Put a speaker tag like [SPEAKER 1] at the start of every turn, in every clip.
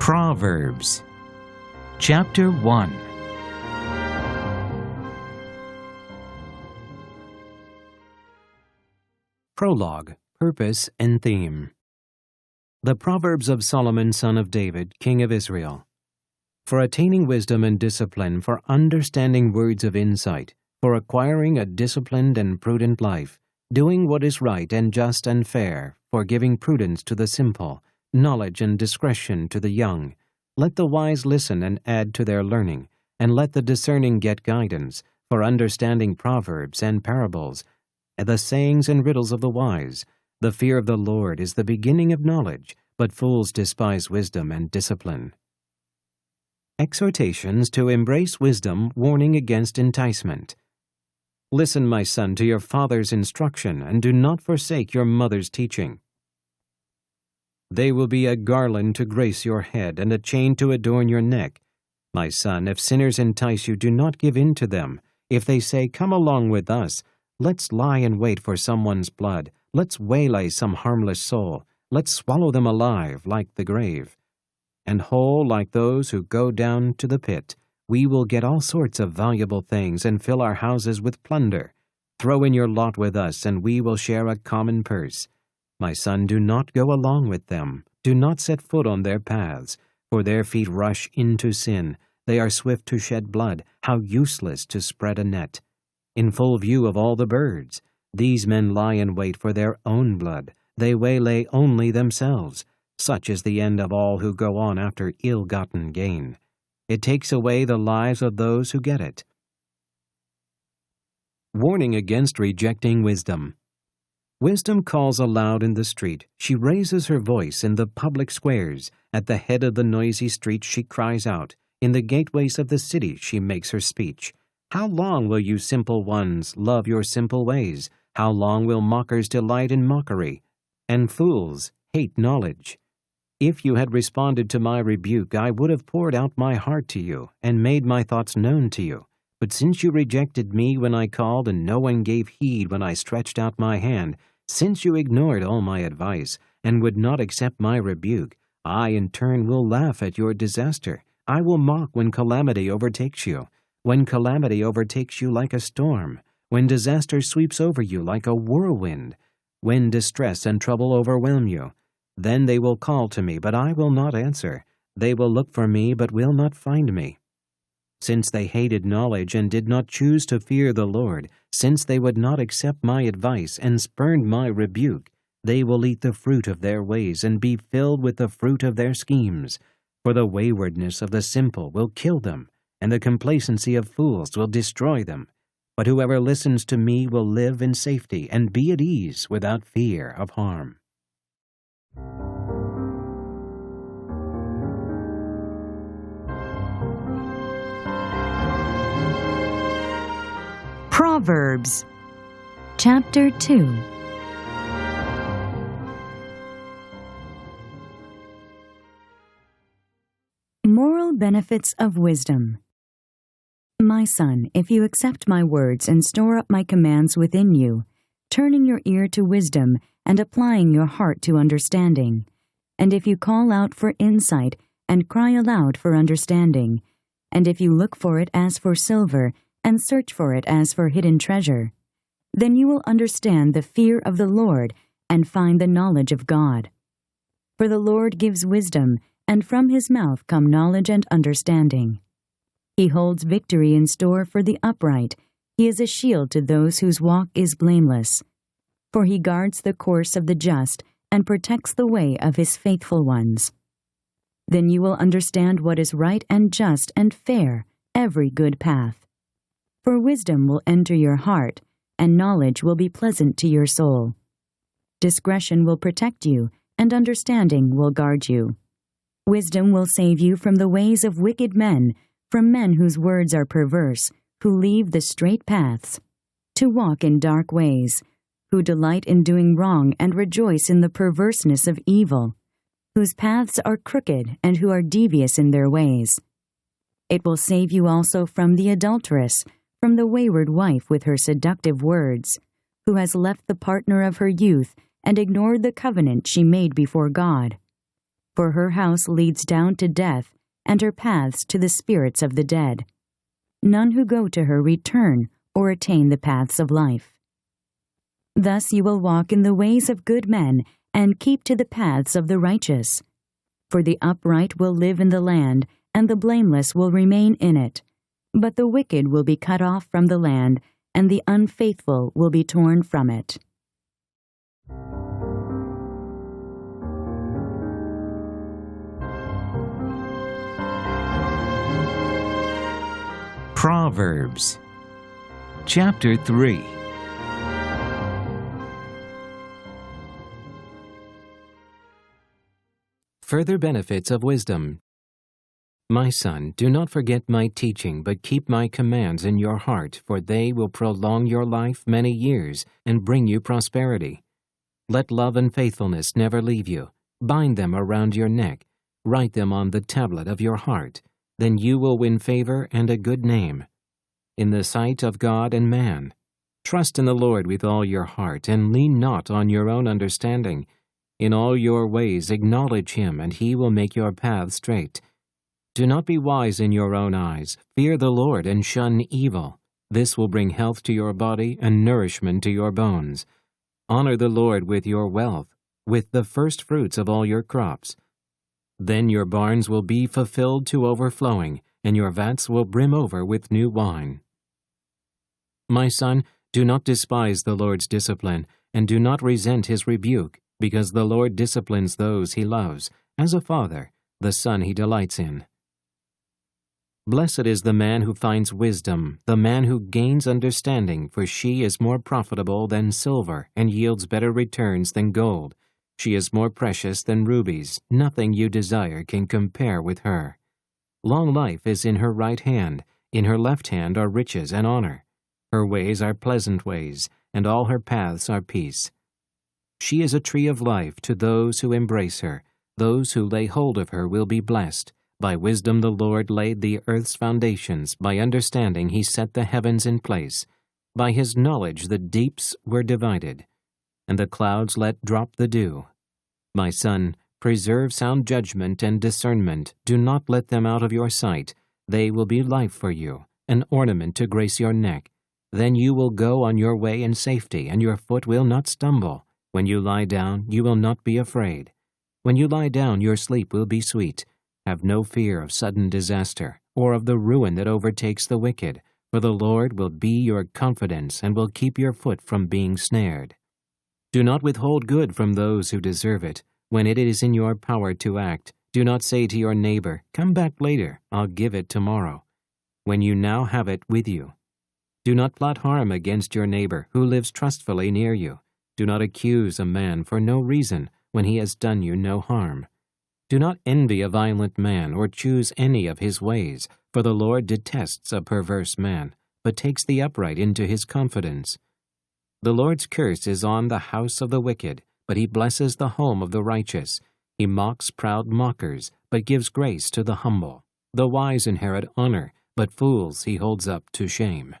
[SPEAKER 1] Proverbs, Chapter 1. Prologue, Purpose and Theme. The Proverbs of Solomon son of David, king of Israel. For attaining wisdom and discipline, for understanding words of insight, for acquiring a disciplined and prudent life, doing what is right and just and fair, for giving prudence to the simple, knowledge and discretion to the young. Let the wise listen and add to their learning, and let the discerning get guidance, for understanding proverbs and parables, the sayings and riddles of the wise. The fear of the Lord is the beginning of knowledge, but fools despise wisdom and discipline. Exhortations to embrace wisdom, warning against enticement. Listen, my son, to your father's instruction, and do not forsake your mother's teaching. They will be a garland to grace your head, and a chain to adorn your neck. My son, if sinners entice you, do not give in to them. If they say, "Come along with us," let's lie in wait for someone's blood. Let's waylay some harmless soul. Let's swallow them alive like the grave. And whole like those who go down to the pit. We will get all sorts of valuable things and fill our houses with plunder. Throw in your lot with us, and we will share a common purse. My son, do not go along with them. Do not set foot on their paths, for their feet rush into sin. They are swift to shed blood. How useless to spread a net. In full view of all the birds, these men lie in wait for their own blood. They waylay only themselves. Such is the end of all who go on after ill-gotten gain. It takes away the lives of those who get it. Warning against rejecting wisdom. Wisdom calls aloud in the street. She raises her voice in the public squares. At the head of the noisy street she cries out. In the gateways of the city she makes her speech. How long will you simple ones love your simple ways? How long will mockers delight in mockery, and fools hate knowledge? If you had responded to my rebuke, I would have poured out my heart to you, and made my thoughts known to you. But since you rejected me when I called, and no one gave heed when I stretched out my hand, since you ignored all my advice, and would not accept my rebuke, I in turn will laugh at your disaster. I will mock when calamity overtakes you. When calamity overtakes you like a storm, when disaster sweeps over you like a whirlwind, when distress and trouble overwhelm you, then they will call to me, but I will not answer. They will look for me, but will not find me. Since they hated knowledge and did not choose to fear the Lord, since they would not accept my advice and spurned my rebuke, they will eat the fruit of their ways and be filled with the fruit of their schemes. For the waywardness of the simple will kill them, and the complacency of fools will destroy them. But whoever listens to me will live in safety and be at ease without fear of harm.
[SPEAKER 2] Proverbs, Chapter 2. Moral benefits of wisdom. My son, if you accept my words and store up my commands within you, turning your ear to wisdom and applying your heart to understanding, and if you call out for insight and cry aloud for understanding, and if you look for it as for silver and search for it as for hidden treasure, then you will understand the fear of the Lord and find the knowledge of God. For the Lord gives wisdom, and from his mouth come knowledge and understanding. He holds victory in store for the upright. He is a shield to those whose walk is blameless. For he guards the course of the just and protects the way of his faithful ones. Then you will understand what is right and just and fair, every good path. For wisdom will enter your heart, and knowledge will be pleasant to your soul. Discretion will protect you, and understanding will guard you. Wisdom will save you from the ways of wicked men, from men whose words are perverse, who leave the straight paths, to walk in dark ways, who delight in doing wrong and rejoice in the perverseness of evil, whose paths are crooked and who are devious in their ways. It will save you also from the adulteress, from the wayward wife with her seductive words, who has left the partner of her youth and ignored the covenant she made before God. for her house leads down to death, and her paths to the spirits of the dead. None who go to her return or attain the paths of life. Thus you will walk in the ways of good men, and keep to the paths of the righteous. For the upright will live in the land, and the blameless will remain in it. But the wicked will be cut off from the land, and the unfaithful will be torn from it.
[SPEAKER 1] Proverbs, Chapter 3. Further benefits of wisdom. My son, do not forget my teaching, but keep my commands in your heart, for they will prolong your life many years and bring you prosperity. Let love and faithfulness never leave you. Bind them around your neck. Write them on the tablet of your heart. Then you will win favor and a good name in the sight of God and man. Trust in the Lord with all your heart, and lean not on your own understanding. In all your ways acknowledge him, and he will make your path straight. Do not be wise in your own eyes. Fear the Lord and shun evil. This will bring health to your body and nourishment to your bones. Honor the Lord with your wealth, with the first fruits of all your crops. Then your barns will be fulfilled to overflowing, and your vats will brim over with new wine. My son, do not despise the Lord's discipline, and do not resent his rebuke, because the Lord disciplines those he loves, as a father, the son he delights in. Blessed is the man who finds wisdom, the man who gains understanding, for she is more profitable than silver, and yields better returns than gold. She is more precious than rubies. Nothing you desire can compare with her. Long life is in her right hand. In her left hand are riches and honor. Her ways are pleasant ways, and all her paths are peace. She is a tree of life to those who embrace her. Those who lay hold of her will be blessed. By wisdom the Lord laid the earth's foundations. By understanding he set the heavens in place. By his knowledge the deeps were divided, and the clouds let drop the dew. My son, preserve sound judgment and discernment. Do not let them out of your sight. They will be life for you, an ornament to grace your neck. Then you will go on your way in safety, and your foot will not stumble. When you lie down, you will not be afraid. When you lie down, your sleep will be sweet. Have no fear of sudden disaster, or of the ruin that overtakes the wicked, for the Lord will be your confidence and will keep your foot from being snared. Do not withhold good from those who deserve it. When it is in your power to act, do not say to your neighbor, "Come back later, I'll give it tomorrow," when you now have it with you. Do not plot harm against your neighbor who lives trustfully near you. Do not accuse a man for no reason when he has done you no harm. Do not envy a violent man or choose any of his ways, for the Lord detests a perverse man, but takes the upright into his confidence. The Lord's curse is on the house of the wicked, but he blesses the home of the righteous. He mocks proud mockers, but gives grace to the humble. The wise inherit honor, but fools he holds up to shame.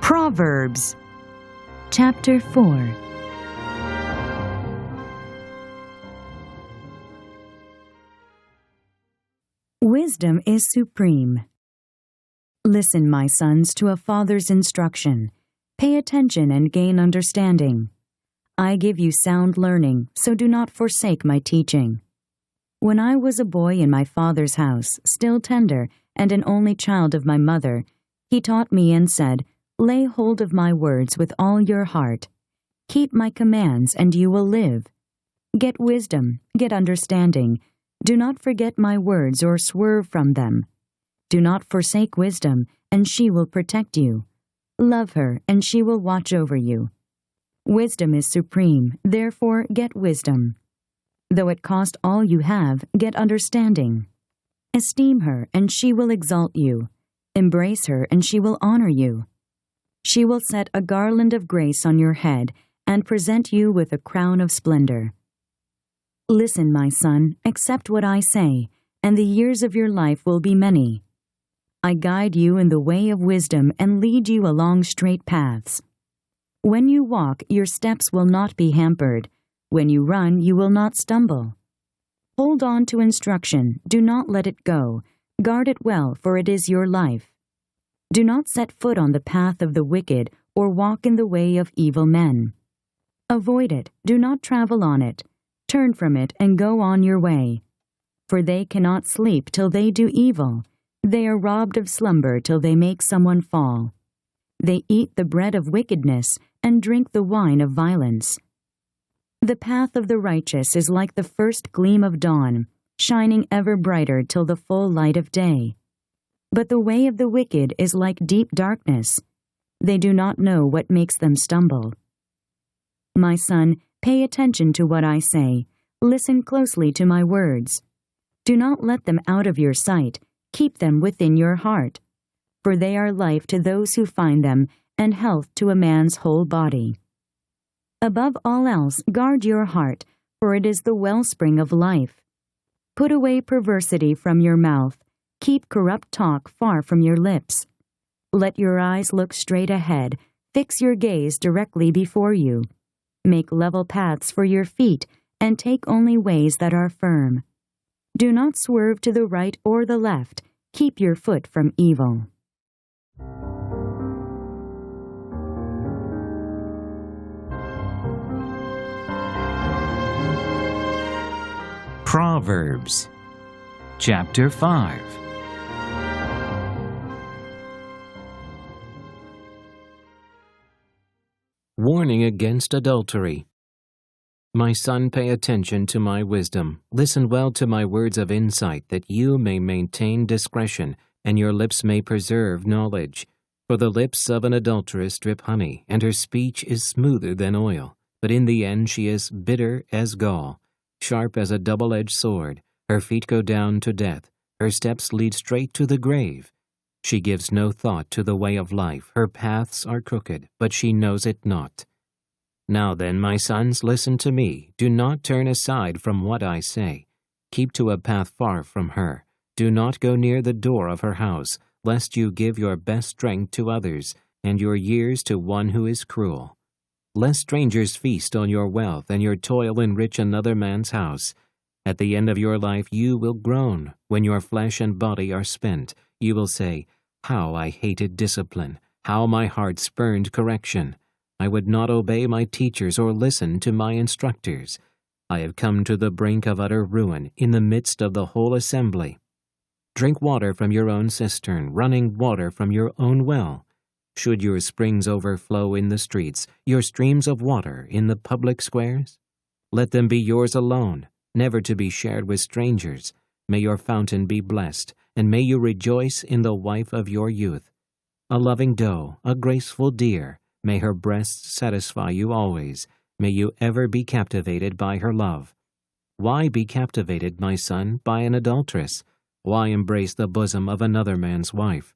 [SPEAKER 2] Proverbs, Chapter 4. Wisdom is supreme. Listen, my sons, to a father's instruction. Pay attention and gain understanding. I give you sound learning, so do not forsake my teaching. When I was a boy in my father's house, still tender, and an only child of my mother, he taught me and said, "Lay hold of my words with all your heart. Keep my commands, and you will live. Get wisdom, get understanding. Do not forget my words or swerve from them. Do not forsake wisdom, and she will protect you. Love her, and she will watch over you. Wisdom is supreme, therefore get wisdom. Though it cost all you have, get understanding. Esteem her, and she will exalt you. Embrace her, and she will honor you. She will set a garland of grace on your head and present you with a crown of splendor. Listen, my son, accept what I say, and the years of your life will be many. I guide you in the way of wisdom and lead you along straight paths. When you walk, your steps will not be hampered. When you run, you will not stumble. Hold on to instruction. Do not let it go. Guard it well, for it is your life. Do not set foot on the path of the wicked or walk in the way of evil men. Avoid it. Do not travel on it. Turn from it and go on your way. For they cannot sleep till they do evil. They are robbed of slumber till they make someone fall. They eat the bread of wickedness and drink the wine of violence. The path of the righteous is like the first gleam of dawn, shining ever brighter till the full light of day. But the way of the wicked is like deep darkness. They do not know what makes them stumble. My son, pay attention to what I say. Listen closely to my words. Do not let them out of your sight. Keep them within your heart. For they are life to those who find them, and health to a man's whole body. Above all else, guard your heart, for it is the wellspring of life. Put away perversity from your mouth. Keep corrupt talk far from your lips. Let your eyes look straight ahead. Fix your gaze directly before you. Make level paths for your feet, and take only ways that are firm. Do not swerve to the right or the left. Keep your foot from evil.
[SPEAKER 1] Proverbs, chapter 5. Warning against adultery. My son, pay attention to my wisdom. Listen well to my words of insight, that you may maintain discretion, and your lips may preserve knowledge. For the lips of an adulteress drip honey, and her speech is smoother than oil. But in the end she is bitter as gall, sharp as a double-edged sword. Her feet go down to death. Her steps lead straight to the grave. She gives no thought to the way of life. Her paths are crooked, but she knows it not. Now then, my sons, listen to me. Do not turn aside from what I say. Keep to a path far from her. Do not go near the door of her house, lest you give your best strength to others, and your years to one who is cruel. Lest strangers feast on your wealth, and your toil enrich another man's house. At the end of your life you will groan. When your flesh and body are spent, you will say, "How I hated discipline! How my heart spurned correction! I would not obey my teachers or listen to my instructors. I have come to the brink of utter ruin in the midst of the whole assembly. Drink water from your own cistern, running water from your own well. Should your springs overflow in the streets, your streams of water in the public squares? Let them be yours alone, never to be shared with strangers. May your fountain be blessed, and may you rejoice in the wife of your youth. A loving doe, a graceful deer, may her breasts satisfy you always. May you ever be captivated by her love. Why be captivated, my son, by an adulteress? Why embrace the bosom of another man's wife?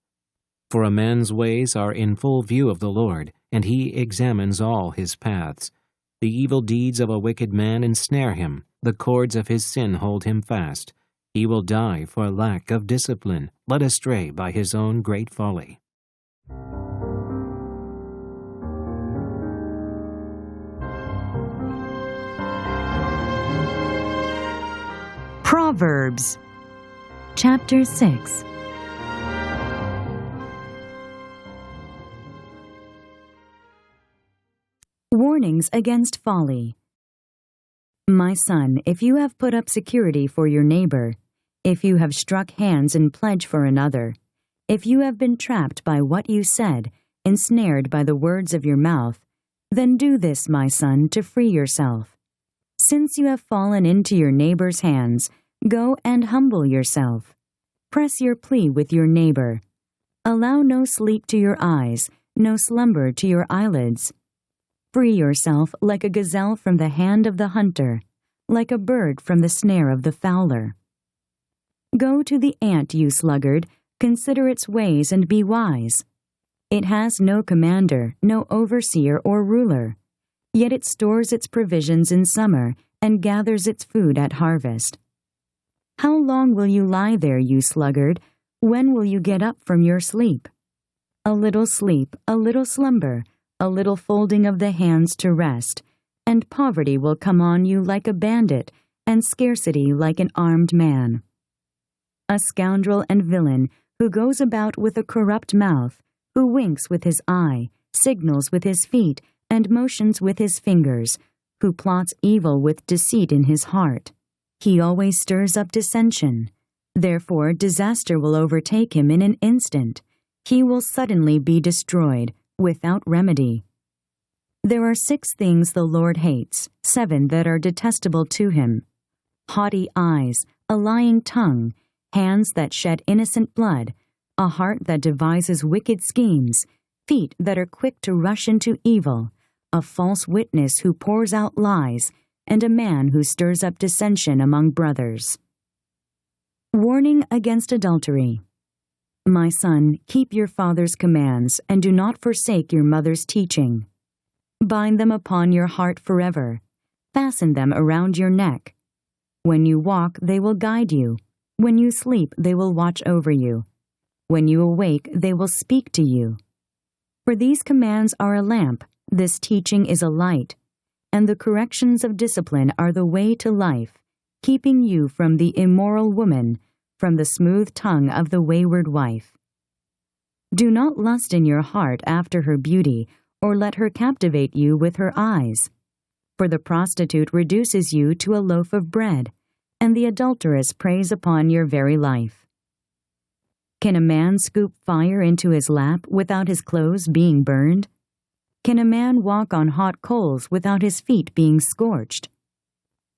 [SPEAKER 1] For a man's ways are in full view of the Lord, and he examines all his paths. The evil deeds of a wicked man ensnare him. The cords of his sin hold him fast. He will die for lack of discipline, led astray by his own great folly.
[SPEAKER 2] Proverbs, chapter 6. Warnings against folly. My son, if you have put up security for your neighbor, if you have struck hands in pledge for another, if you have been trapped by what you said, ensnared by the words of your mouth, then do this, my son, to free yourself. Since you have fallen into your neighbor's hands, go and humble yourself. Press your plea with your neighbor. Allow no sleep to your eyes, no slumber to your eyelids. Free yourself like a gazelle from the hand of the hunter, like a bird from the snare of the fowler. Go to the ant, you sluggard, consider its ways and be wise. It has no commander, no overseer or ruler, yet it stores its provisions in summer and gathers its food at harvest. How long will you lie there, you sluggard? When will you get up from your sleep? A little sleep, a little slumber, a little folding of the hands to rest, and poverty will come on you like a bandit, and scarcity like an armed man. A scoundrel and villain who goes about with a corrupt mouth, who winks with his eye, signals with his feet, and motions with his fingers, who plots evil with deceit in his heart. He always stirs up dissension. Therefore disaster will overtake him in an instant. He will suddenly be destroyed, without remedy. There are 6 things the Lord hates, 7 that are detestable to him: haughty eyes, a lying tongue, hands that shed innocent blood, a heart that devises wicked schemes, feet that are quick to rush into evil, a false witness who pours out lies, and a man who stirs up dissension among brothers. Warning against adultery. My son, keep your father's commands, and do not forsake your mother's teaching. Bind them upon your heart forever. Fasten them around your neck. When you walk, they will guide you. When you sleep, they will watch over you. When you awake, they will speak to you. For these commands are a lamp, this teaching is a light, and the corrections of discipline are the way to life, keeping you from the immoral woman, from the smooth tongue of the wayward wife. Do not lust in your heart after her beauty, or let her captivate you with her eyes. For the prostitute reduces you to a loaf of bread, and the adulteress preys upon your very life. Can a man scoop fire into his lap without his clothes being burned? Can a man walk on hot coals without his feet being scorched?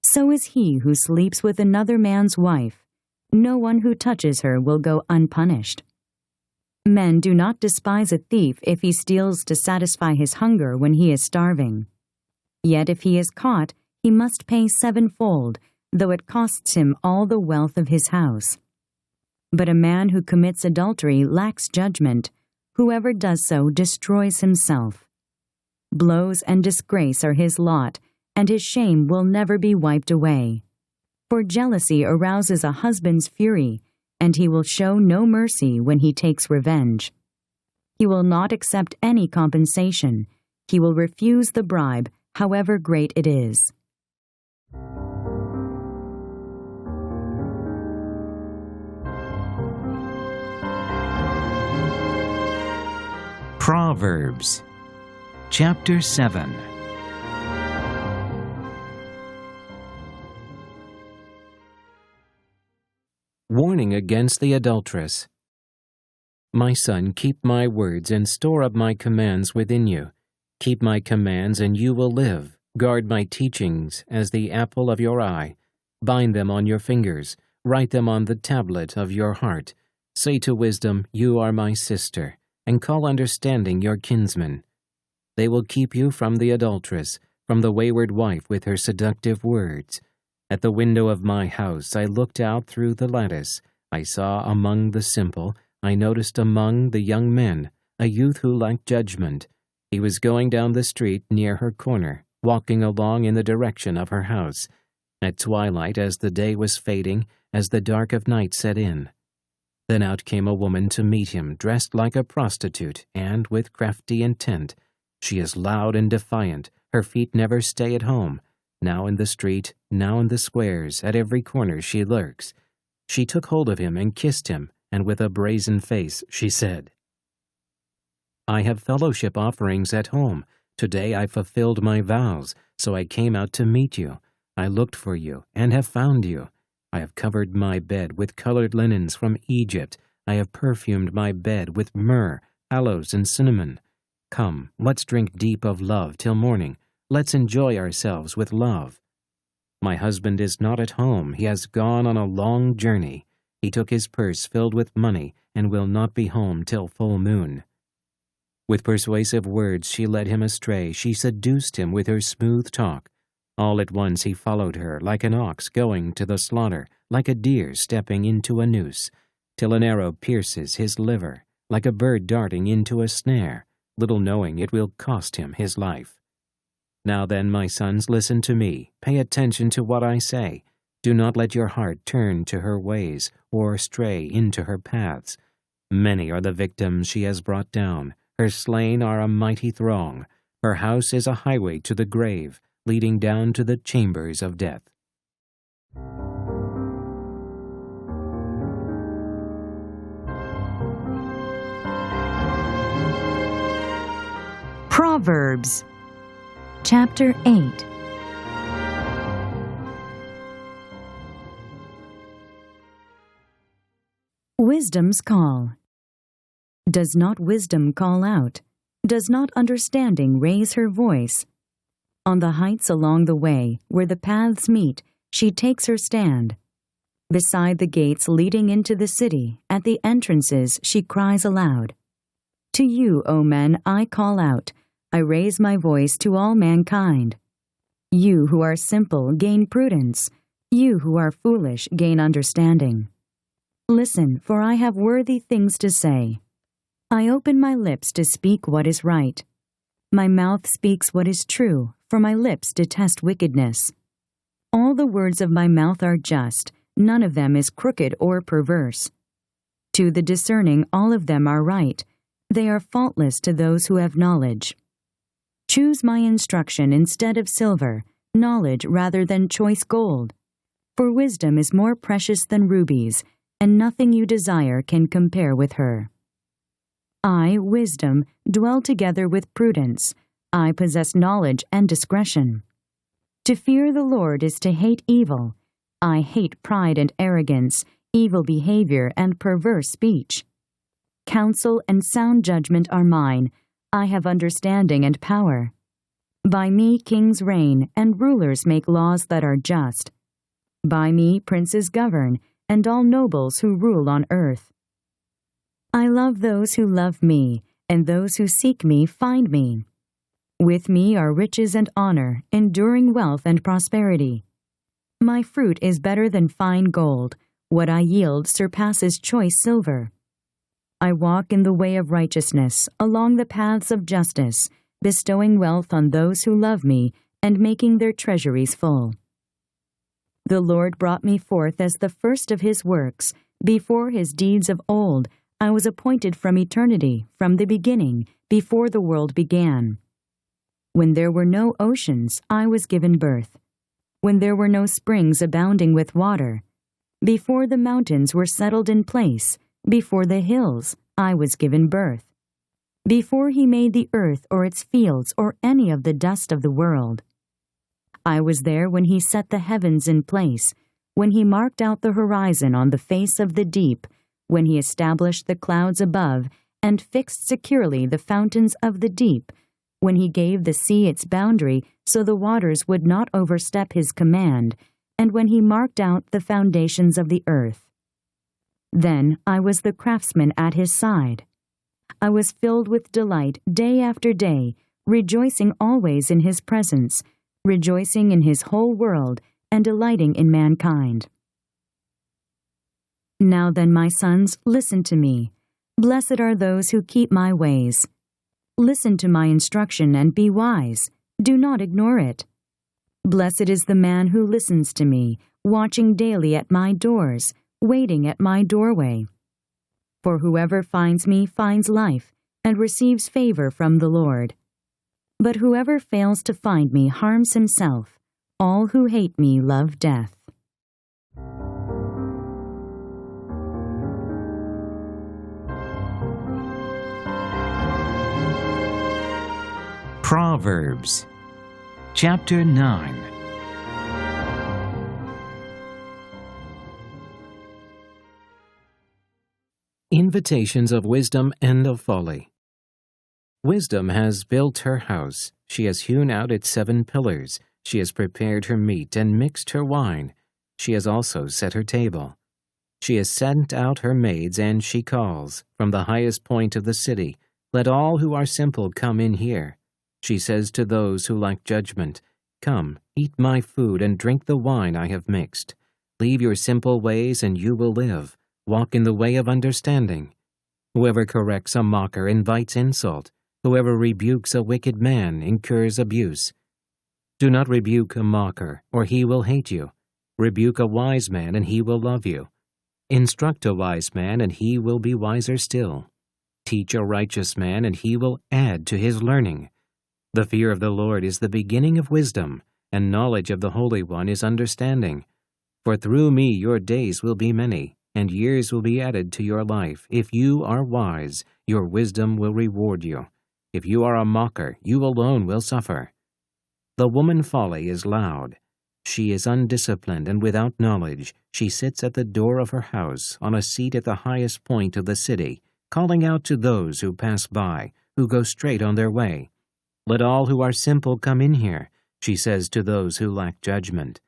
[SPEAKER 2] So is he who sleeps with another man's wife. No one who touches her will go unpunished. Men do not despise a thief if he steals to satisfy his hunger when he is starving. Yet if he is caught, he must pay 7-fold, though it costs him all the wealth of his house. But a man who commits adultery lacks judgment. Whoever does so destroys himself. Blows and disgrace are his lot, and his shame will never be wiped away. For jealousy arouses a husband's fury, and he will show no mercy when he takes revenge. He will not accept any compensation. He will refuse the bribe, however great it is.
[SPEAKER 1] Proverbs, chapter 7. Warning against the adulteress. My son, keep my words and store up my commands within you. Keep my commands and you will live. Guard my teachings as the apple of your eye. Bind them on your fingers. Write them on the tablet of your heart. Say to wisdom, you are my sister, and call understanding your kinsman. They will keep you from the adulteress, from the wayward wife with her seductive words. At the window of my house I looked out through the lattice. I saw among the simple, I noticed among the young men, a youth who lacked judgment. He was going down the street near her corner, walking along in the direction of her house. At twilight, as the day was fading, as the dark of night set in. Then out came a woman to meet him, dressed like a prostitute, and with crafty intent. She is loud and defiant, her feet never stay at home. Now in the street, now in the squares, at every corner she lurks. She took hold of him and kissed him, and with a brazen face she said, I have fellowship offerings at home. Today I fulfilled my vows, so I came out to meet you. I looked for you, and have found you. I have covered my bed with colored linens from Egypt. I have perfumed my bed with myrrh, aloes, and cinnamon. Come, let's drink deep of love till morning. Let's enjoy ourselves with love. My husband is not at home. He has gone on a long journey. He took his purse filled with money and will not be home till full moon. With persuasive words she led him astray. She seduced him with her smooth talk. All at once he followed her, like an ox going to the slaughter, like a deer stepping into a noose, till an arrow pierces his liver, like a bird darting into a snare, little knowing it will cost him his life. Now then, my sons, listen to me. Pay attention to what I say. Do not let your heart turn to her ways, or stray into her paths. Many are the victims she has brought down. Her slain are a mighty throng. Her house is a highway to the grave, leading down to the chambers of death.
[SPEAKER 2] Proverbs, Chapter 8. Wisdom's Call. Does not wisdom call out? Does not understanding raise her voice? On the heights along the way, where the paths meet, she takes her stand. Beside the gates leading into the city, at the entrances, she cries aloud. To you, O men, I call out. I raise my voice to all mankind. You who are simple gain prudence. You who are foolish gain understanding. Listen, for I have worthy things to say. I open my lips to speak what is right. My mouth speaks what is true, for my lips detest wickedness. All the words of my mouth are just, none of them is crooked or perverse. To the discerning all of them are right. They are faultless to those who have knowledge. Choose my instruction instead of silver, knowledge rather than choice gold. For wisdom is more precious than rubies, and nothing you desire can compare with her. I, wisdom, dwell together with prudence. I possess knowledge and discretion. To fear the Lord is to hate evil. I hate pride and arrogance, evil behavior and perverse speech. Counsel and sound judgment are mine. I have understanding and power. By me kings reign, and rulers make laws that are just. By me princes govern, and all nobles who rule on earth. I love those who love me, and those who seek me find me. With me are riches and honor, enduring wealth and prosperity. My fruit is better than fine gold. What I yield surpasses choice silver. I walk in the way of righteousness, along the paths of justice, bestowing wealth on those who love me, and making their treasuries full. The Lord brought me forth as the first of his works. Before his deeds of old, I was appointed from eternity, from the beginning, before the world began. When there were no oceans, I was given birth. When there were no springs abounding with water, before the mountains were settled in place, before the hills, I was given birth. Before he made the earth or its fields or any of the dust of the world. I was there when he set the heavens in place, when he marked out the horizon on the face of the deep, when he established the clouds above and fixed securely the fountains of the deep, when he gave the sea its boundary so the waters would not overstep his command, and when he marked out the foundations of the earth. Then I was the craftsman at his side. I was filled with delight day after day, rejoicing always in his presence, rejoicing in his whole world, and delighting in mankind. Now then, my sons, listen to me. Blessed are those who keep my ways. Listen to my instruction and be wise. Do not ignore it. Blessed is the man who listens to me, watching daily at my doors, waiting at my doorway. For whoever finds me finds life, and receives favor from the Lord. But whoever fails to find me harms himself. All who hate me love death.
[SPEAKER 1] Proverbs, Chapter 9. Invitations of wisdom and of folly. Wisdom has built her house. She has hewn out its 7 pillars. She has prepared her meat and mixed her wine. She has also set her table. She has sent out her maids, and she calls, from the highest point of the city, "Let all who are simple come in here." She says to those who lack judgment, "Come, eat my food and drink the wine I have mixed. Leave your simple ways and you will live. Walk in the way of understanding. Whoever corrects a mocker invites insult. Whoever rebukes a wicked man incurs abuse. Do not rebuke a mocker, or he will hate you. Rebuke a wise man, and he will love you. Instruct a wise man, and he will be wiser still. Teach a righteous man, and he will add to his learning. The fear of the Lord is the beginning of wisdom, and knowledge of the Holy One is understanding. For through me your days will be many, and years will be added to your life. If you are wise, your wisdom will reward you. If you are a mocker, you alone will suffer. The woman folly is loud. She is undisciplined and without knowledge. She sits at the door of her house, on a seat at the highest point of the city, calling out to those who pass by, who go straight on their way. Let all who are simple come in here, she says to those who lack judgment.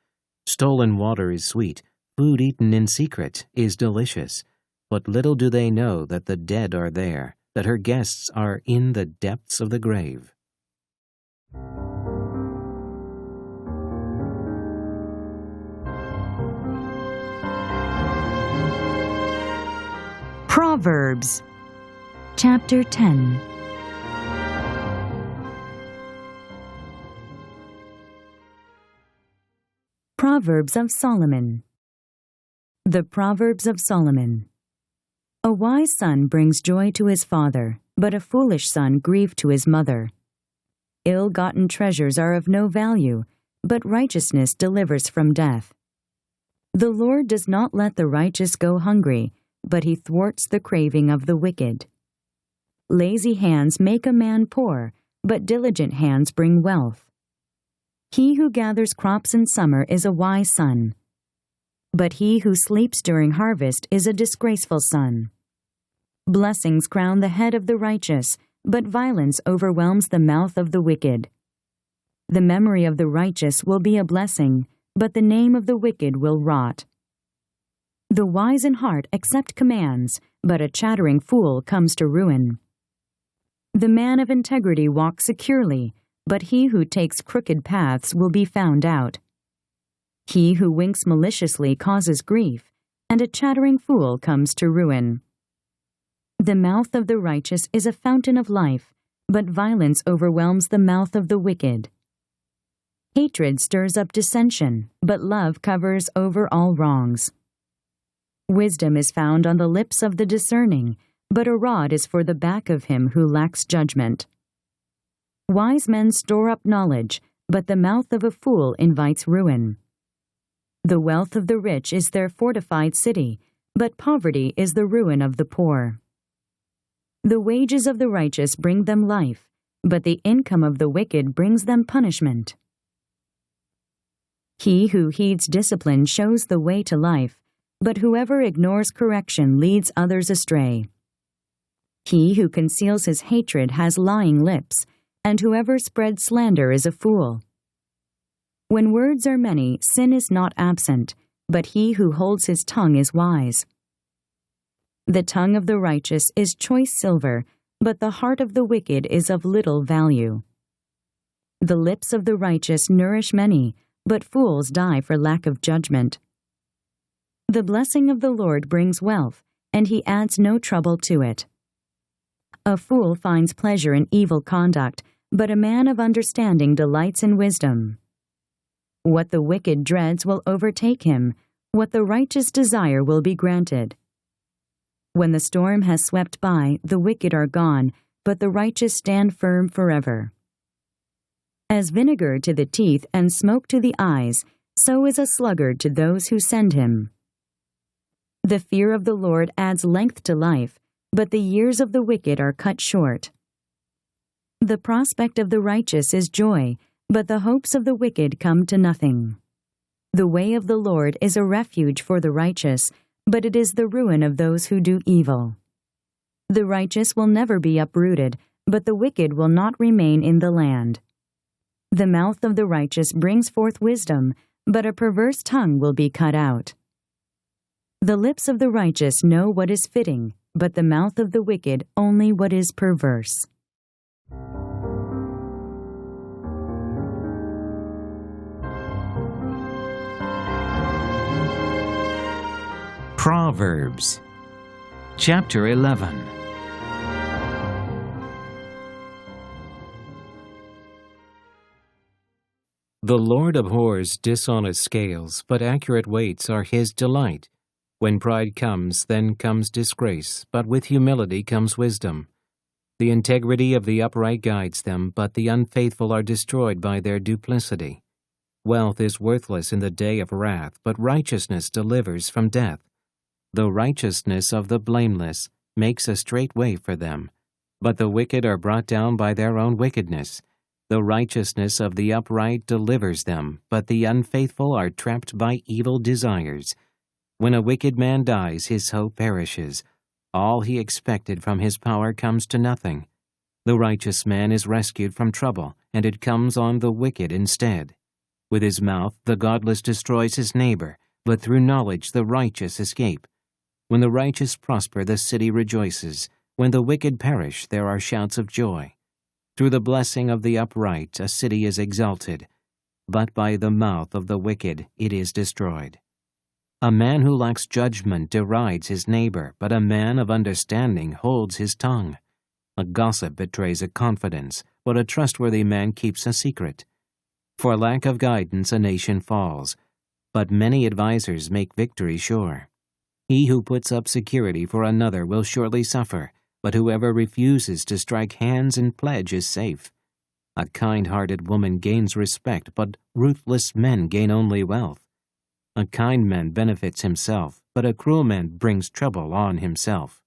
[SPEAKER 1] Stolen water is sweet. Food eaten in secret is delicious. But little do they know that the dead are there, that her guests are in the depths of the grave.
[SPEAKER 2] Proverbs, Chapter 10. Proverbs of Solomon. The Proverbs of Solomon. A wise son brings joy to his father, but a foolish son grief to his mother. Ill-gotten treasures are of no value, but righteousness delivers from death. The Lord does not let the righteous go hungry, but he thwarts the craving of the wicked. Lazy hands make a man poor, but diligent hands bring wealth. He who gathers crops in summer is a wise son, but he who sleeps during harvest is a disgraceful son. Blessings crown the head of the righteous, but violence overwhelms the mouth of the wicked. The memory of the righteous will be a blessing, but the name of the wicked will rot. The wise in heart accept commands, but a chattering fool comes to ruin. The man of integrity walks securely, but he who takes crooked paths will be found out. He who winks maliciously causes grief, and a chattering fool comes to ruin. The mouth of the righteous is a fountain of life, but violence overwhelms the mouth of the wicked. Hatred stirs up dissension, but love covers over all wrongs. Wisdom is found on the lips of the discerning, but a rod is for the back of him who lacks judgment. Wise men store up knowledge, but the mouth of a fool invites ruin. The wealth of the rich is their fortified city, but poverty is the ruin of the poor. The wages of the righteous bring them life, but the income of the wicked brings them punishment. He who heeds discipline shows the way to life, but whoever ignores correction leads others astray. He who conceals his hatred has lying lips, and whoever spreads slander is a fool. When words are many, sin is not absent, but he who holds his tongue is wise. The tongue of the righteous is choice silver, but the heart of the wicked is of little value. The lips of the righteous nourish many, but fools die for lack of judgment. The blessing of the Lord brings wealth, and he adds no trouble to it. A fool finds pleasure in evil conduct, but a man of understanding delights in wisdom. What the wicked dreads will overtake him, what the righteous desire will be granted. When the storm has swept by, the wicked are gone, but the righteous stand firm forever. As vinegar to the teeth and smoke to the eyes, so is a sluggard to those who send him. The fear of the Lord adds length to life, but the years of the wicked are cut short. The prospect of the righteous is joy, but the hopes of the wicked come to nothing. The way of the Lord is a refuge for the righteous, but it is the ruin of those who do evil. The righteous will never be uprooted, but the wicked will not remain in the land. The mouth of the righteous brings forth wisdom, but a perverse tongue will be cut out. The lips of the righteous know what is fitting, but the mouth of the wicked only what is perverse.
[SPEAKER 1] Proverbs, Chapter 11. The Lord abhors dishonest scales, but accurate weights are his delight. When pride comes, then comes disgrace, but with humility comes wisdom. The integrity of the upright guides them, but the unfaithful are destroyed by their duplicity. Wealth is worthless in the day of wrath, but righteousness delivers from death. The righteousness of the blameless makes a straight way for them, but the wicked are brought down by their own wickedness. The righteousness of the upright delivers them, but the unfaithful are trapped by evil desires. When a wicked man dies, his hope perishes. All he expected from his power comes to nothing. The righteous man is rescued from trouble, and it comes on the wicked instead. With his mouth the godless destroys his neighbor, but through knowledge the righteous escape. When the righteous prosper, the city rejoices. When the wicked perish, there are shouts of joy. Through the blessing of the upright, a city is exalted, but by the mouth of the wicked it is destroyed. A man who lacks judgment derides his neighbor, but a man of understanding holds his tongue. A gossip betrays a confidence, but a trustworthy man keeps a secret. For lack of guidance a nation falls, but many advisers make victory sure. He who puts up security for another will surely suffer, but whoever refuses to strike hands in pledge is safe. A kind-hearted woman gains respect, but ruthless men gain only wealth. A kind man benefits himself, but a cruel man brings trouble on himself.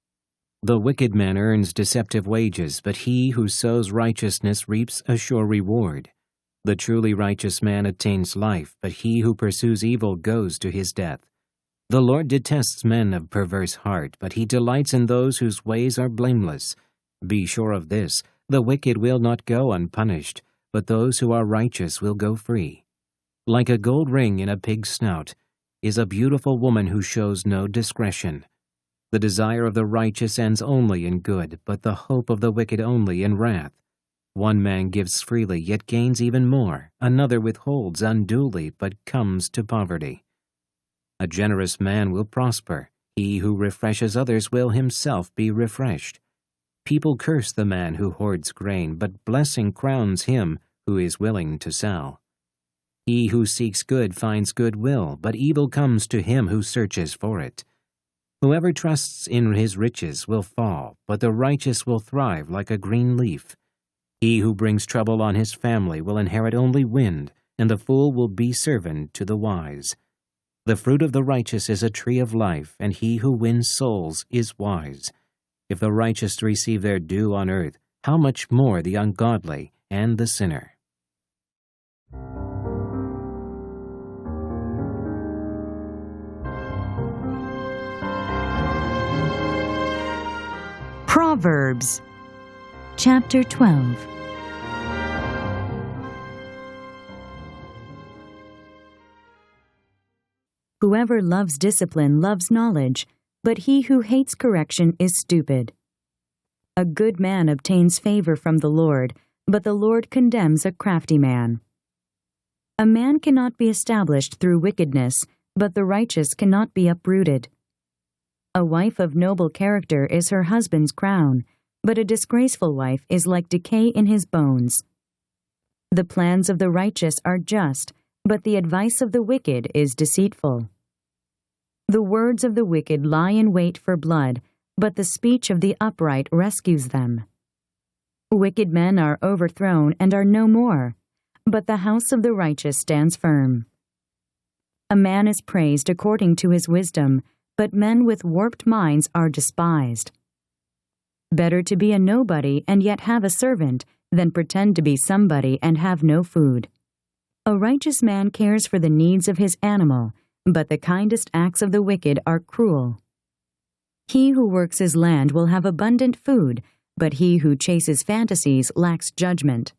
[SPEAKER 1] The wicked man earns deceptive wages, but he who sows righteousness reaps a sure reward. The truly righteous man attains life, but he who pursues evil goes to his death. The Lord detests men of perverse heart, but he delights in those whose ways are blameless. Be sure of this, the wicked will not go unpunished, but those who are righteous will go free. Like a gold ring in a pig's snout is a beautiful woman who shows no discretion. The desire of the righteous ends only in good, but the hope of the wicked only in wrath. One man gives freely, yet gains even more. Another withholds unduly, but comes to poverty. A generous man will prosper. He who refreshes others will himself be refreshed. People curse the man who hoards grain, but blessing crowns him who is willing to sell. He who seeks good finds good will, but evil comes to him who searches for it. Whoever trusts in his riches will fall, but the righteous will thrive like a green leaf. He who brings trouble on his family will inherit only wind, and the fool will be servant to the wise. The fruit of the righteous is a tree of life, and he who wins souls is wise. If the righteous receive their due on earth, how much more the ungodly and the sinner?
[SPEAKER 2] Proverbs, chapter 12. Whoever loves discipline loves knowledge, but he who hates correction is stupid. A good man obtains favor from the Lord, but the Lord condemns a crafty man. A man cannot be established through wickedness, but the righteous cannot be uprooted. A wife of noble character is her husband's crown, but a disgraceful wife is like decay in his bones. The plans of the righteous are just, but the advice of the wicked is deceitful. The words of the wicked lie in wait for blood, but the speech of the upright rescues them. Wicked men are overthrown and are no more, but the house of the righteous stands firm. A man is praised according to his wisdom, but men with warped minds are despised. Better to be a nobody and yet have a servant than pretend to be somebody and have no food. A righteous man cares for the needs of his animal, but the kindest acts of the wicked are cruel. He who works his land will have abundant food, but he who chases fantasies lacks judgment.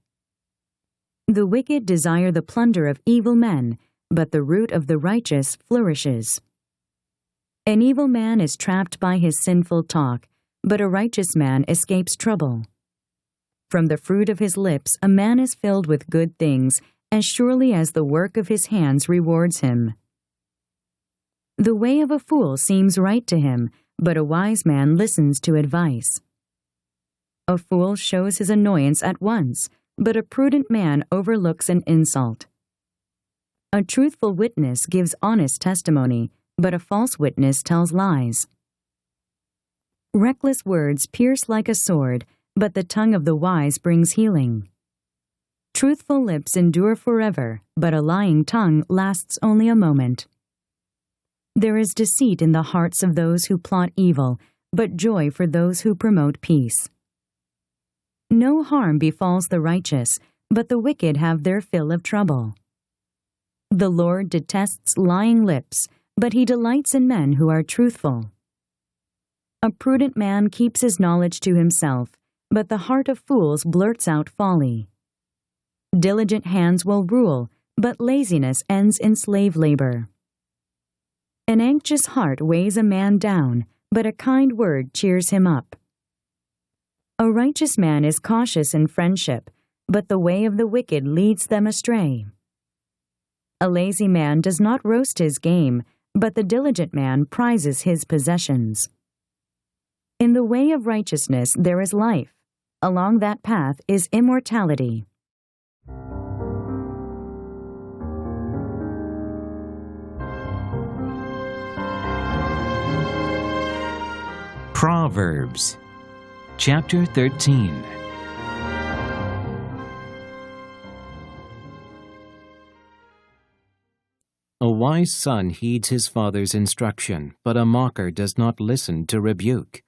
[SPEAKER 2] The wicked desire the plunder of evil men, but the root of the righteous flourishes. An evil man is trapped by his sinful talk, but a righteous man escapes trouble. From the fruit of his lips a man is filled with good things, as surely as the work of his hands rewards him. The way of a fool seems right to him, but a wise man listens to advice. A fool shows his annoyance at once, but a prudent man overlooks an insult. A truthful witness gives honest testimony, but a false witness tells lies. Reckless words pierce like a sword, but the tongue of the wise brings healing. Truthful lips endure forever, but a lying tongue lasts only a moment. There is deceit in the hearts of those who plot evil, but joy for those who promote peace. No harm befalls the righteous, but the wicked have their fill of trouble. The Lord detests lying lips, but he delights in men who are truthful. A prudent man keeps his knowledge to himself, but the heart of fools blurts out folly. Diligent hands will rule, but laziness ends in slave labor. An anxious heart weighs a man down, but a kind word cheers him up. A righteous man is cautious in friendship, but the way of the wicked leads them astray. A lazy man does not roast his game, but the diligent man prizes his possessions. In the way of righteousness there is life. Along that path is immortality.
[SPEAKER 1] Proverbs, chapter 13. A wise son heeds his father's instruction, but a mocker does not listen to rebuke.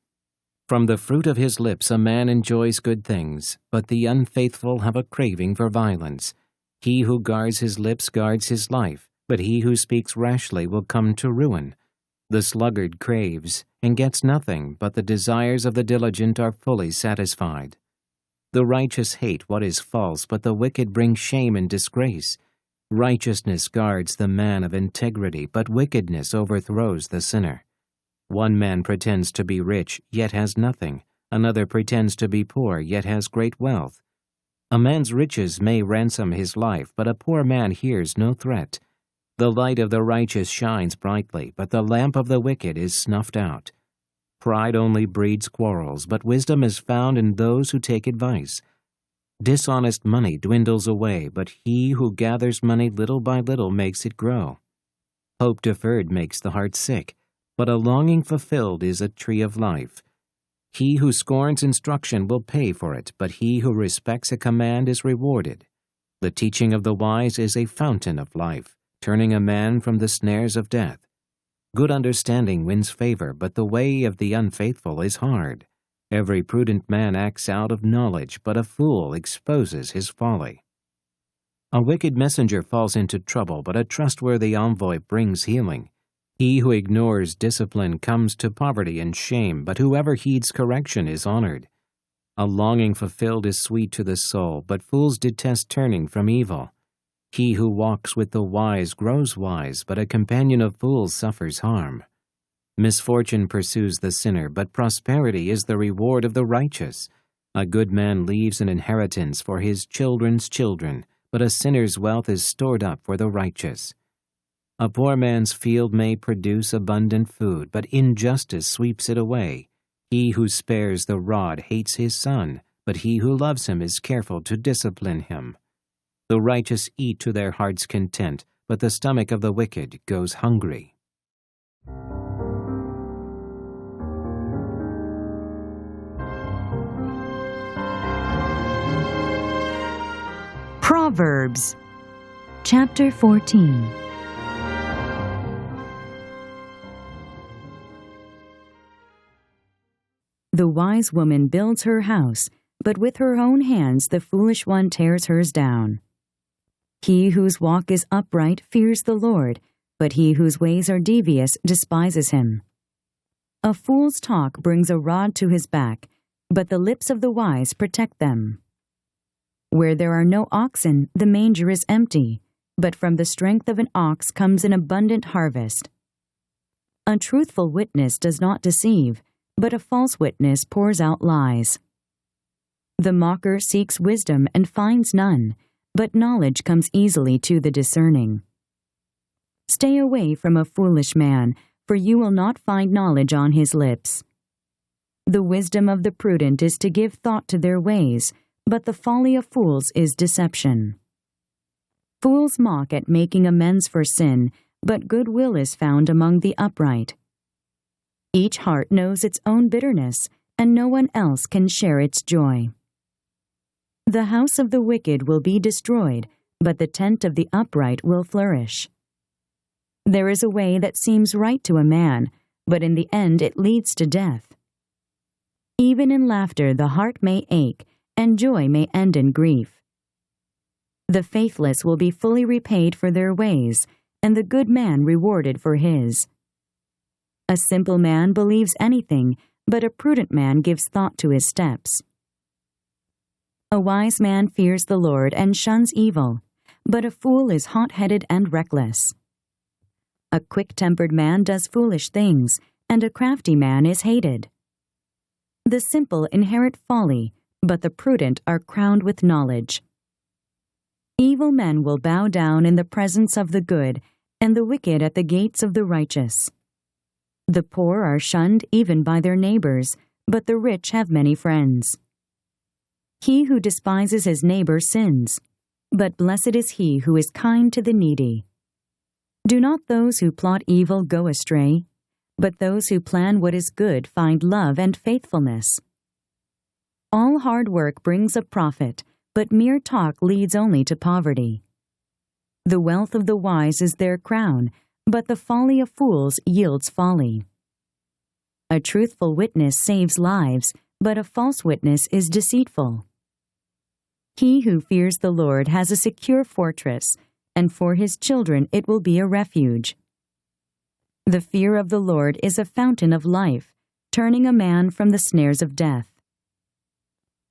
[SPEAKER 1] From the fruit of his lips a man enjoys good things, but the unfaithful have a craving for violence. He who guards his lips guards his life, but he who speaks rashly will come to ruin. The sluggard craves, and gets nothing, but the desires of the diligent are fully satisfied. The righteous hate what is false, but the wicked bring shame and disgrace. Righteousness guards the man of integrity, but wickedness overthrows the sinner. One man pretends to be rich, yet has nothing. Another pretends to be poor, yet has great wealth. A man's riches may ransom his life, but a poor man hears no threat. The light of the righteous shines brightly, but the lamp of the wicked is snuffed out. Pride only breeds quarrels, but wisdom is found in those who take advice. Dishonest money dwindles away, but he who gathers money little by little makes it grow. Hope deferred makes the heart sick, but a longing fulfilled is a tree of life. He who scorns instruction will pay for it, but he who respects a command is rewarded. The teaching of the wise is a fountain of life, turning a man from the snares of death. Good understanding wins favor, but the way of the unfaithful is hard. Every prudent man acts out of knowledge, but a fool exposes his folly. A wicked messenger falls into trouble, but a trustworthy envoy brings healing. He who ignores discipline comes to poverty and shame, but whoever heeds correction is honored. A longing fulfilled is sweet to the soul, but fools detest turning from evil. He who walks with the wise grows wise, but a companion of fools suffers harm. Misfortune pursues the sinner, but prosperity is the reward of the righteous. A good man leaves an inheritance for his children's children, but a sinner's wealth is stored up for the righteous. A poor man's field may produce abundant food, but injustice sweeps it away. He who spares the rod hates his son, but he who loves him is careful to discipline him. The righteous eat to their heart's content, but the stomach of the wicked goes hungry.
[SPEAKER 2] Proverbs, chapter 14. The wise woman builds her house, but with her own hands the foolish one tears hers down. He whose walk is upright fears the Lord, but he whose ways are devious despises him. A fool's talk brings a rod to his back, but the lips of the wise protect them. Where there are no oxen, the manger is empty, but from the strength of an ox comes an abundant harvest. A truthful witness does not deceive, but a false witness pours out lies. The mocker seeks wisdom and finds none, but knowledge comes easily to the discerning. Stay away from a foolish man, for you will not find knowledge on his lips. The wisdom of the prudent is to give thought to their ways, but the folly of fools is deception. Fools mock at making amends for sin, but goodwill is found among the upright. Each heart knows its own bitterness, and no one else can share its joy. The house of the wicked will be destroyed, but the tent of the upright will flourish. There is a way that seems right to a man, but in the end it leads to death. Even in laughter the heart may ache, and joy may end in grief. The faithless will be fully repaid for their ways, and the good man rewarded for his. A simple man believes anything, but a prudent man gives thought to his steps. A wise man fears the Lord and shuns evil, but a fool is hot-headed and reckless. A quick-tempered man does foolish things, and a crafty man is hated. The simple inherit folly, but the prudent are crowned with knowledge. Evil men will bow down in the presence of the good, and the wicked at the gates of the righteous. The poor are shunned even by their neighbors, but the rich have many friends. He who despises his neighbor sins, but blessed is he who is kind to the needy. Do not those who plot evil go astray, but those who plan what is good find love and faithfulness. All hard work brings a profit, but mere talk leads only to poverty. The wealth of the wise is their crown, but the folly of fools yields folly. A truthful witness saves lives, but a false witness is deceitful. He who fears the Lord has a secure fortress, and for his children it will be a refuge. The fear of the Lord is a fountain of life, turning a man from the snares of death.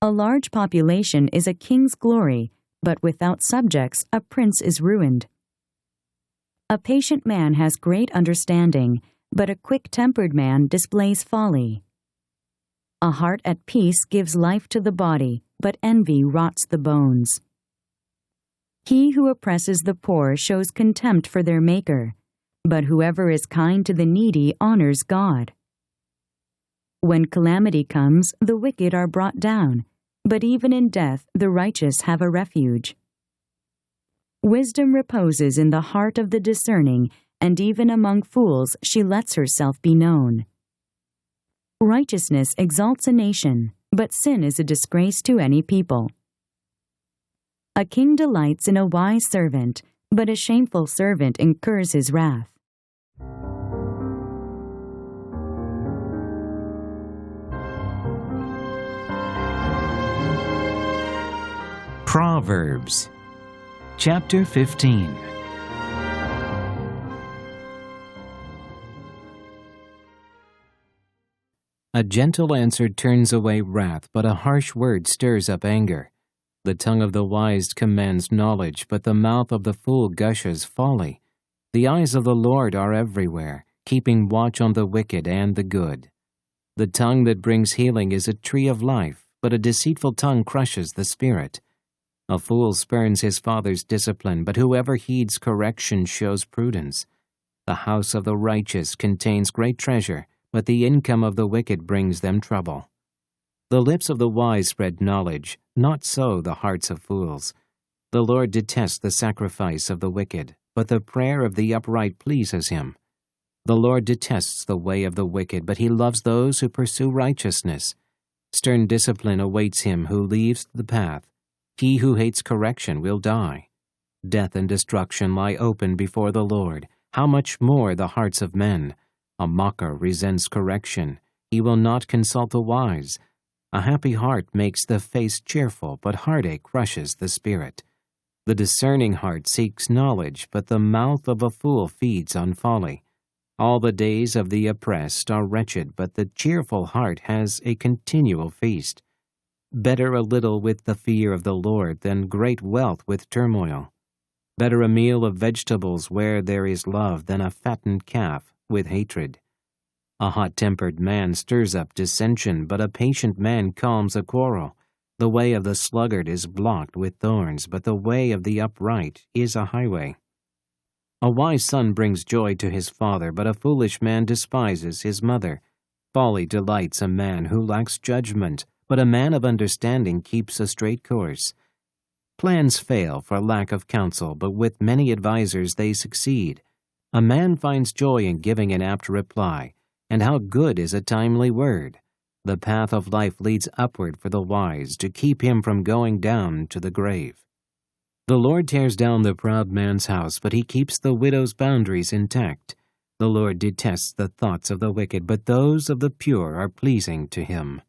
[SPEAKER 2] A large population is a king's glory, but without subjects a prince is ruined. A patient man has great understanding, but a quick-tempered man displays folly. A heart at peace gives life to the body, but envy rots the bones. He who oppresses the poor shows contempt for their Maker, but whoever is kind to the needy honors God. When calamity comes, the wicked are brought down, but even in death the righteous have a refuge. Wisdom reposes in the heart of the discerning, and even among fools she lets herself be known. Righteousness exalts a nation, but sin is a disgrace to any people. A king delights in a wise servant, but a shameful servant incurs his wrath.
[SPEAKER 1] Proverbs Chapter 15. A gentle answer turns away wrath, but a harsh word stirs up anger. The tongue of the wise commands knowledge, but the mouth of the fool gushes folly. The eyes of the Lord are everywhere, keeping watch on the wicked and the good. The tongue that brings healing is a tree of life, but a deceitful tongue crushes the spirit. A fool spurns his father's discipline, but whoever heeds correction shows prudence. The house of the righteous contains great treasure, but the income of the wicked brings them trouble. The lips of the wise spread knowledge, not so the hearts of fools. The Lord detests the sacrifice of the wicked, but the prayer of the upright pleases him. The Lord detests the way of the wicked, but he loves those who pursue righteousness. Stern discipline awaits him who leaves the path. He who hates correction will die. Death and destruction lie open before the Lord. How much more the hearts of men? A mocker resents correction. He will not consult the wise. A happy heart makes the face cheerful, but heartache crushes the spirit. The discerning heart seeks knowledge, but the mouth of a fool feeds on folly. All the days of the oppressed are wretched, but the cheerful heart has a continual feast. Better a little with the fear of the Lord than great wealth with turmoil. Better a meal of vegetables where there is love than a fattened calf with hatred. A hot-tempered man stirs up dissension, but a patient man calms a quarrel. The way of the sluggard is blocked with thorns, but the way of the upright is a highway. A wise son brings joy to his father, but a foolish man despises his mother. Folly delights a man who lacks judgment, but a man of understanding keeps a straight course. Plans fail for lack of counsel, but with many advisers they succeed. A man finds joy in giving an apt reply, and how good is a timely word. The path of life leads upward for the wise, to keep him from going down to the grave. The Lord tears down the proud man's house, but he keeps the widow's boundaries intact. The Lord detests the thoughts of the wicked, but those of the pure are pleasing to him.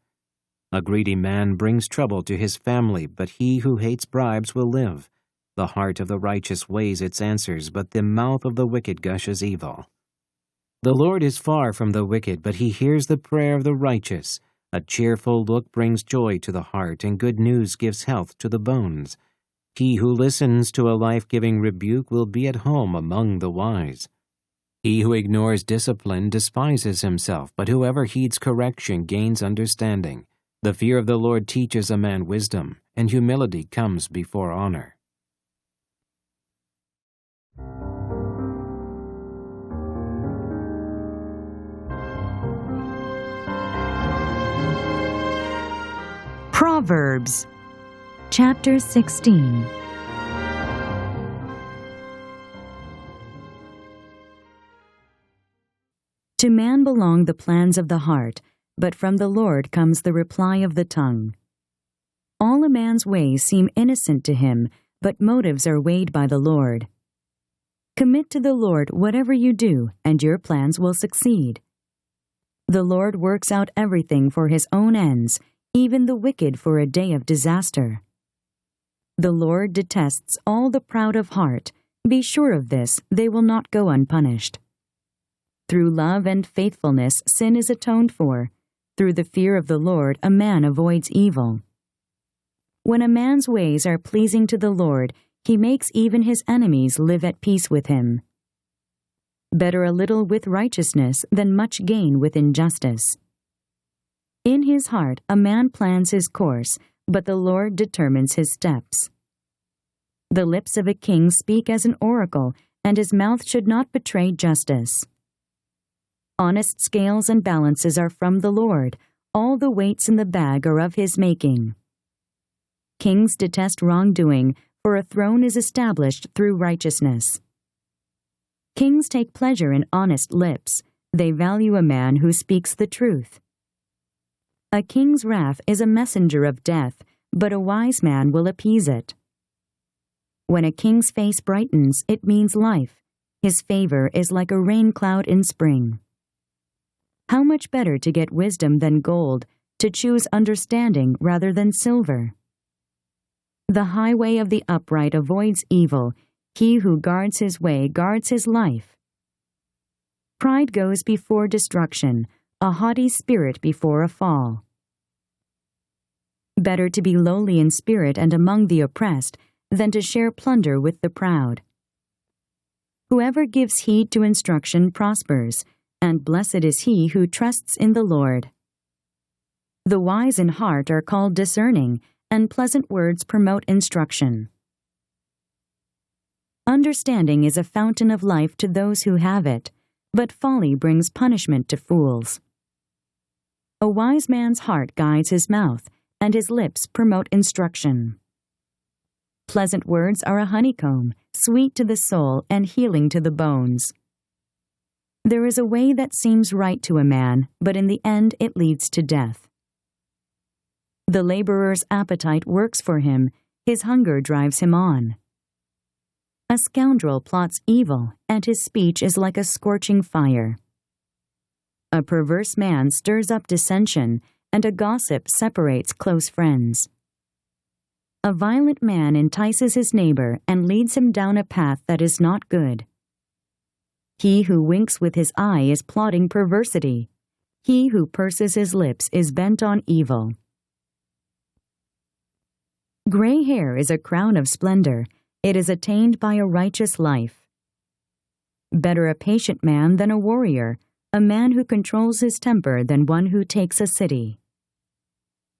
[SPEAKER 1] A greedy man brings trouble to his family, but he who hates bribes will live. The heart of the righteous weighs its answers, but the mouth of the wicked gushes evil. The Lord is far from the wicked, but he hears the prayer of the righteous. A cheerful look brings joy to the heart, and good news gives health to the bones. He who listens to a life-giving rebuke will be at home among the wise. He who ignores discipline despises himself, but whoever heeds correction gains understanding. The fear of the Lord teaches a man wisdom, and humility comes before honor.
[SPEAKER 2] Proverbs, chapter 16. To man belong the plans of the heart, but from the Lord comes the reply of the tongue. All a man's ways seem innocent to him, but motives are weighed by the Lord. Commit to the Lord whatever you do, and your plans will succeed. The Lord works out everything for his own ends, even the wicked for a day of disaster. The Lord detests all the proud of heart. Be sure of this, they will not go unpunished. Through love and faithfulness, sin is atoned for. Through the fear of the Lord, a man avoids evil. When a man's ways are pleasing to the Lord, he makes even his enemies live at peace with him. Better a little with righteousness than much gain with injustice. In his heart a man plans his course, but the Lord determines his steps. The lips of a king speak as an oracle, and his mouth should not betray justice. Honest scales and balances are from the Lord. All the weights in the bag are of his making. Kings detest wrongdoing, for a throne is established through righteousness. Kings take pleasure in honest lips. They value a man who speaks the truth. A king's wrath is a messenger of death, but a wise man will appease it. When a king's face brightens, it means life. His favor is like a rain cloud in spring. How much better to get wisdom than gold, to choose understanding rather than silver. The highway of the upright avoids evil. He who guards his way guards his life. Pride goes before destruction, a haughty spirit before a fall. Better to be lowly in spirit and among the oppressed than to share plunder with the proud. Whoever gives heed to instruction prospers, and blessed is he who trusts in the Lord. The wise in heart are called discerning, and pleasant words promote instruction. Understanding is a fountain of life to those who have it, but folly brings punishment to fools. A wise man's heart guides his mouth, and his lips promote instruction. Pleasant words are a honeycomb, sweet to the soul and healing to the bones. There is a way that seems right to a man, but in the end it leads to death. The laborer's appetite works for him, his hunger drives him on. A scoundrel plots evil, and his speech is like a scorching fire. A perverse man stirs up dissension, and a gossip separates close friends. A violent man entices his neighbor and leads him down a path that is not good. He who winks with his eye is plotting perversity. He who purses his lips is bent on evil. Gray hair is a crown of splendor. It is attained by a righteous life. Better a patient man than a warrior, a man who controls his temper than one who takes a city.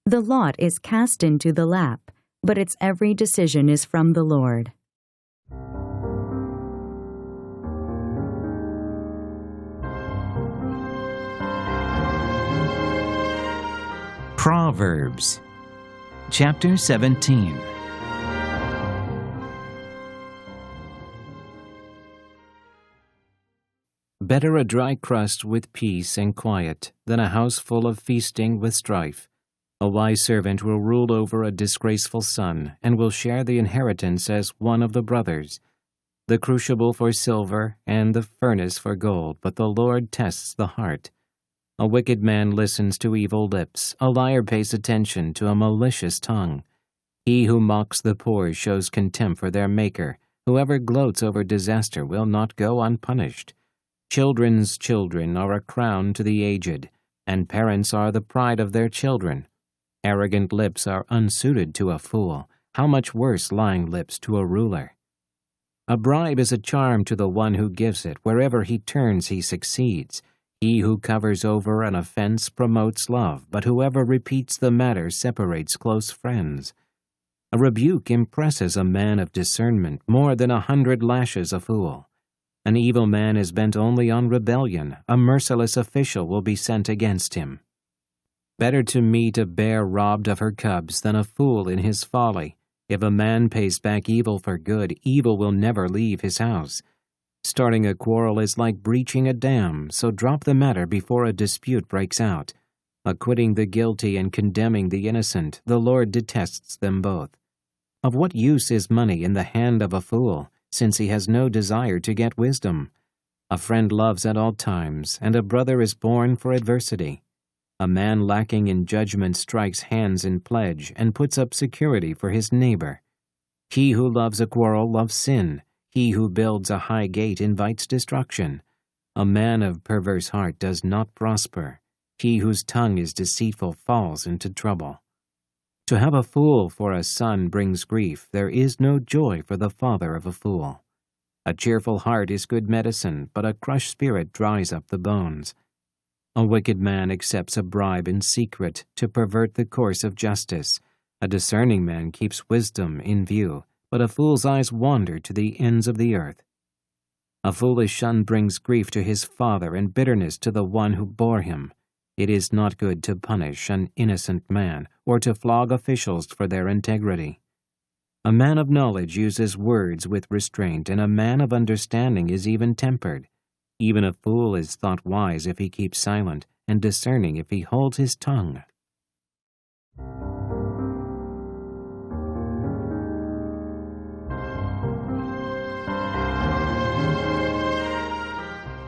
[SPEAKER 2] The lot is cast into the lap, but its every decision is from the Lord.
[SPEAKER 1] Proverbs, chapter 17. Better a dry crust with peace and quiet than a house full of feasting with strife. A wise servant will rule over a disgraceful son, and will share the inheritance as one of the brothers. The crucible for silver, and the furnace for gold, but the Lord tests the heart. A wicked man listens to evil lips, a liar pays attention to a malicious tongue. He who mocks the poor shows contempt for their Maker. Whoever gloats over disaster will not go unpunished. Children's children are a crown to the aged, and parents are the pride of their children. Arrogant lips are unsuited to a fool. How much worse lying lips to a ruler? A bribe is a charm to the one who gives it. Wherever he turns, he succeeds. He who covers over an offense promotes love, but whoever repeats the matter separates close friends. A rebuke impresses a man of discernment more than 100 lashes a fool. An evil man is bent only on rebellion. A merciless official will be sent against him. Better to meet a bear robbed of her cubs than a fool in his folly. If a man pays back evil for good, evil will never leave his house. Starting a quarrel is like breaching a dam, so drop the matter before a dispute breaks out. Acquitting the guilty and condemning the innocent, the Lord detests them both. Of what use is money in the hand of a fool, since he has no desire to get wisdom? A friend loves at all times, and a brother is born for adversity. A man lacking in judgment strikes hands in pledge and puts up security for his neighbor. He who loves a quarrel loves sin. He who builds a high gate invites destruction. A man of perverse heart does not prosper. He whose tongue is deceitful falls into trouble. To have a fool for a son brings grief. There is no joy for the father of a fool. A cheerful heart is good medicine, but a crushed spirit dries up the bones. A wicked man accepts a bribe in secret to pervert the course of justice. A discerning man keeps wisdom in view, but a fool's eyes wander to the ends of the earth. A foolish son brings grief to his father and bitterness to the one who bore him. It is not good to punish an innocent man or to flog officials for their integrity. A man of knowledge uses words with restraint, and a man of understanding is even-tempered. Even a fool is thought wise if he keeps silent, and discerning if he holds his tongue.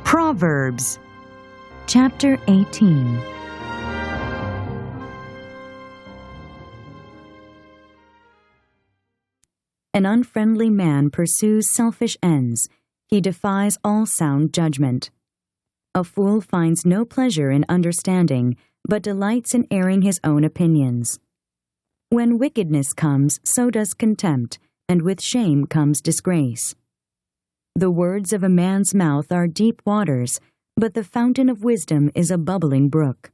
[SPEAKER 2] Proverbs, chapter 18. An unfriendly man pursues selfish ends. He defies all sound judgment. A fool finds no pleasure in understanding, but delights in airing his own opinions. When wickedness comes, so does contempt, and with shame comes disgrace. The words of a man's mouth are deep waters, but the fountain of wisdom is a bubbling brook.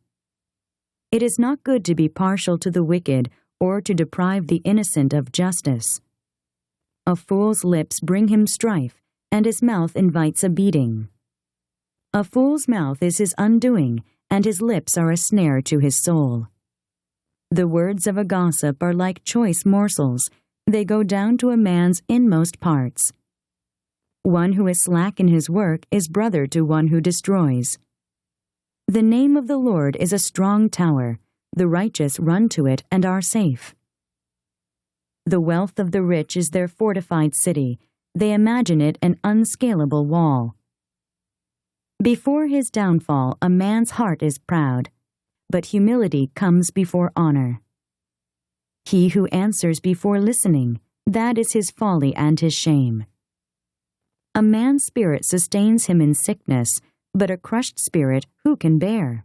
[SPEAKER 2] It is not good to be partial to the wicked or to deprive the innocent of justice. A fool's lips bring him strife, and his mouth invites a beating. A fool's mouth is his undoing, and his lips are a snare to his soul. The words of a gossip are like choice morsels. They go down to a man's inmost parts. One who is slack in his work is brother to one who destroys. The name of the Lord is a strong tower. The righteous run to it and are safe. The wealth of the rich is their fortified city. They imagine it an unscalable wall. Before his downfall, a man's heart is proud, but humility comes before honor. He who answers before listening, that is his folly and his shame. A man's spirit sustains him in sickness, but a crushed spirit who can bear?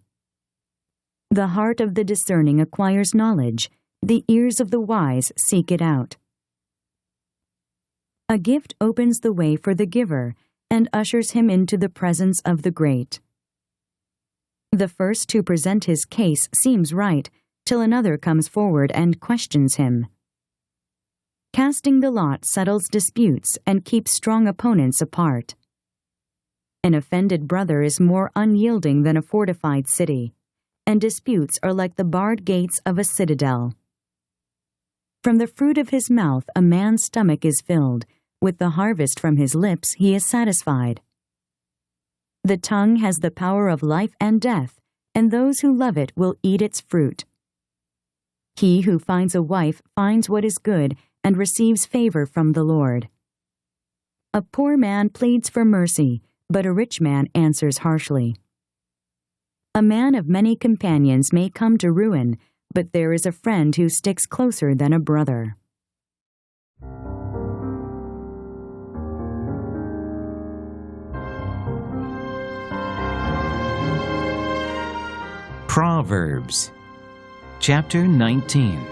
[SPEAKER 2] The heart of the discerning acquires knowledge. The ears of the wise seek it out. A gift opens the way for the giver and ushers him into the presence of the great. The first to present his case seems right, till another comes forward and questions him. Casting the lot settles disputes and keeps strong opponents apart. An offended brother is more unyielding than a fortified city, and disputes are like the barred gates of a citadel. From the fruit of his mouth a man's stomach is filled. With the harvest from his lips he is satisfied. The tongue has the power of life and death, and those who love it will eat its fruit. He who finds a wife finds what is good and receives favor from the Lord. A poor man pleads for mercy, but a rich man answers harshly. A man of many companions may come to ruin, but there is a friend who sticks closer than a brother.
[SPEAKER 1] Proverbs, chapter 19.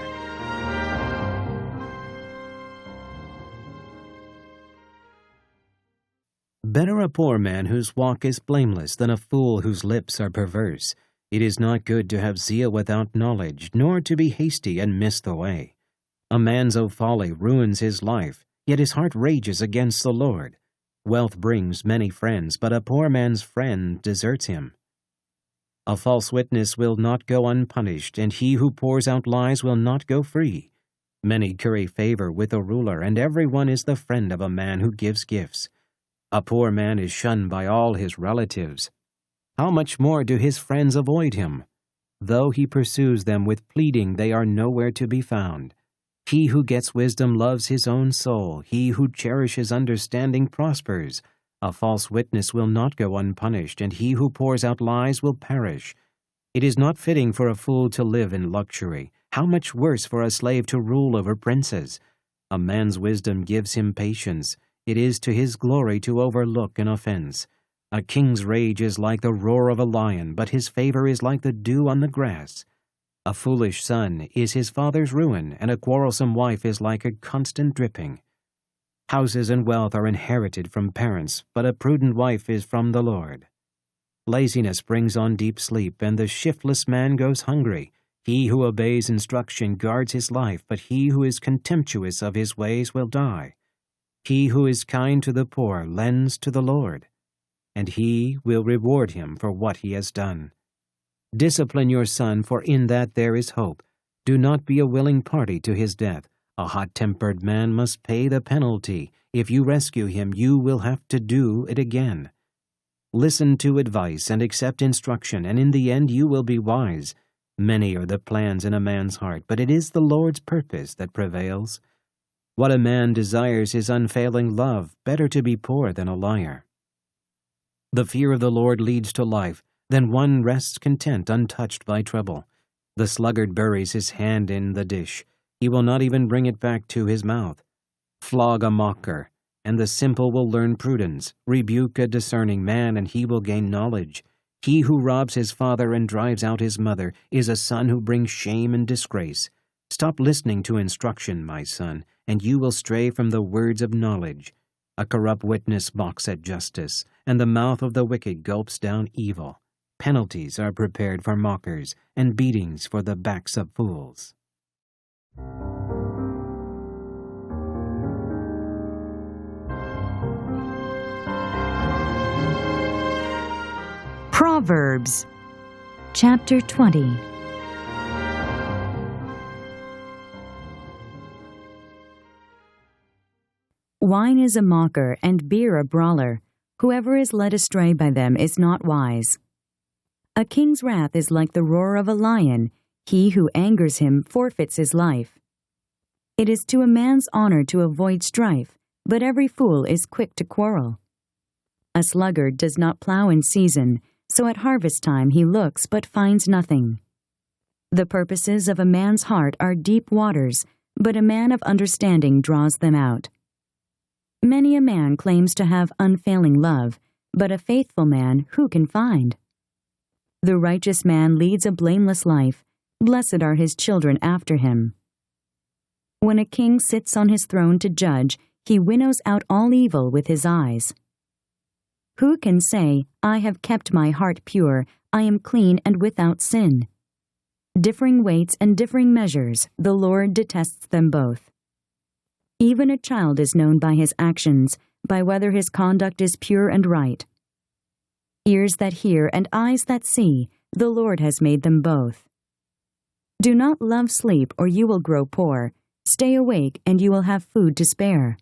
[SPEAKER 1] Better a poor man whose walk is blameless than a fool whose lips are perverse. It is not good to have zeal without knowledge, nor to be hasty and miss the way. A man's folly ruins his life, yet his heart rages against the Lord. Wealth brings many friends, but a poor man's friend deserts him. A false witness will not go unpunished, and he who pours out lies will not go free. Many curry favor with a ruler, and everyone is the friend of a man who gives gifts. A poor man is shunned by all his relatives. How much more do his friends avoid him? Though he pursues them with pleading, they are nowhere to be found. He who gets wisdom loves his own soul. He who cherishes understanding prospers. A false witness will not go unpunished, and he who pours out lies will perish. It is not fitting for a fool to live in luxury. How much worse for a slave to rule over princes? A man's wisdom gives him patience. It is to his glory to overlook an offense. A king's rage is like the roar of a lion, but his favor is like the dew on the grass. A foolish son is his father's ruin, and a quarrelsome wife is like a constant dripping. Houses and wealth are inherited from parents, but a prudent wife is from the Lord. Laziness brings on deep sleep, and the shiftless man goes hungry. He who obeys instruction guards his life, but he who is contemptuous of his ways will die. He who is kind to the poor lends to the Lord, and he will reward him for what he has done. Discipline your son, for in that there is hope. Do not be a willing party to his death. A hot-tempered man must pay the penalty. If you rescue him, you will have to do it again. Listen to advice and accept instruction, and in the end you will be wise. Many are the plans in a man's heart, but it is the Lord's purpose that prevails. What a man desires is unfailing love, better to be poor than a liar. The fear of the Lord leads to life, then one rests content, untouched by trouble. The sluggard buries his hand in the dish. He will not even bring it back to his mouth. Flog a mocker, and the simple will learn prudence. Rebuke a discerning man, and he will gain knowledge. He who robs his father and drives out his mother is a son who brings shame and disgrace. Stop listening to instruction, my son, and you will stray from the words of knowledge. A corrupt witness mocks at justice, and the mouth of the wicked gulps down evil. Penalties are prepared for mockers, and beatings for the backs of fools.
[SPEAKER 2] Proverbs, chapter 20. Wine is a mocker, and beer a brawler. Whoever is led astray by them is not wise. A king's wrath is like the roar of a lion. He who angers him forfeits his life. It is to a man's honor to avoid strife, but every fool is quick to quarrel. A sluggard does not plow in season, so at harvest time he looks but finds nothing. The purposes of a man's heart are deep waters, but a man of understanding draws them out. Many a man claims to have unfailing love, but a faithful man who can find? The righteous man leads a blameless life. Blessed are his children after him. When a king sits on his throne to judge, he winnows out all evil with his eyes. Who can say, I have kept my heart pure, I am clean and without sin? Differing weights and differing measures, the Lord detests them both. Even a child is known by his actions, by whether his conduct is pure and right. Ears that hear and eyes that see, the Lord has made them both. Do not love sleep, or you will grow poor. Stay awake, and you will have food to spare.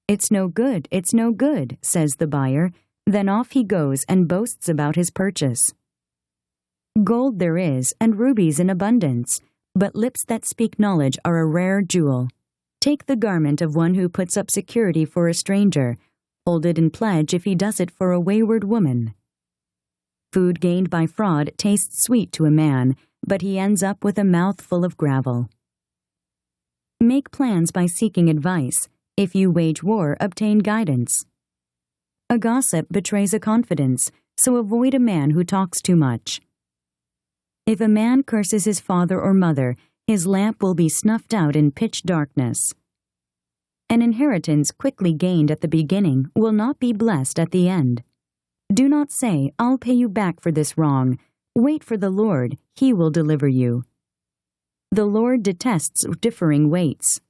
[SPEAKER 2] It's no good, says the buyer. Then off he goes and boasts about his purchase. Gold there is, and rubies in abundance, but lips that speak knowledge are a rare jewel. Take the garment of one who puts up security for a stranger. Hold it in pledge if he does it for a wayward woman. Food gained by fraud tastes sweet to a man, but he ends up with a mouth full of gravel. Make plans by seeking advice. If you wage war, obtain guidance. A gossip betrays a confidence, so avoid a man who talks too much. If a man curses his father or mother, his lamp will be snuffed out in pitch darkness. An inheritance quickly gained at the beginning will not be blessed at the end. Do not say, "I'll pay you back for this wrong." Wait for the Lord, He will deliver you. The Lord detests differing weights,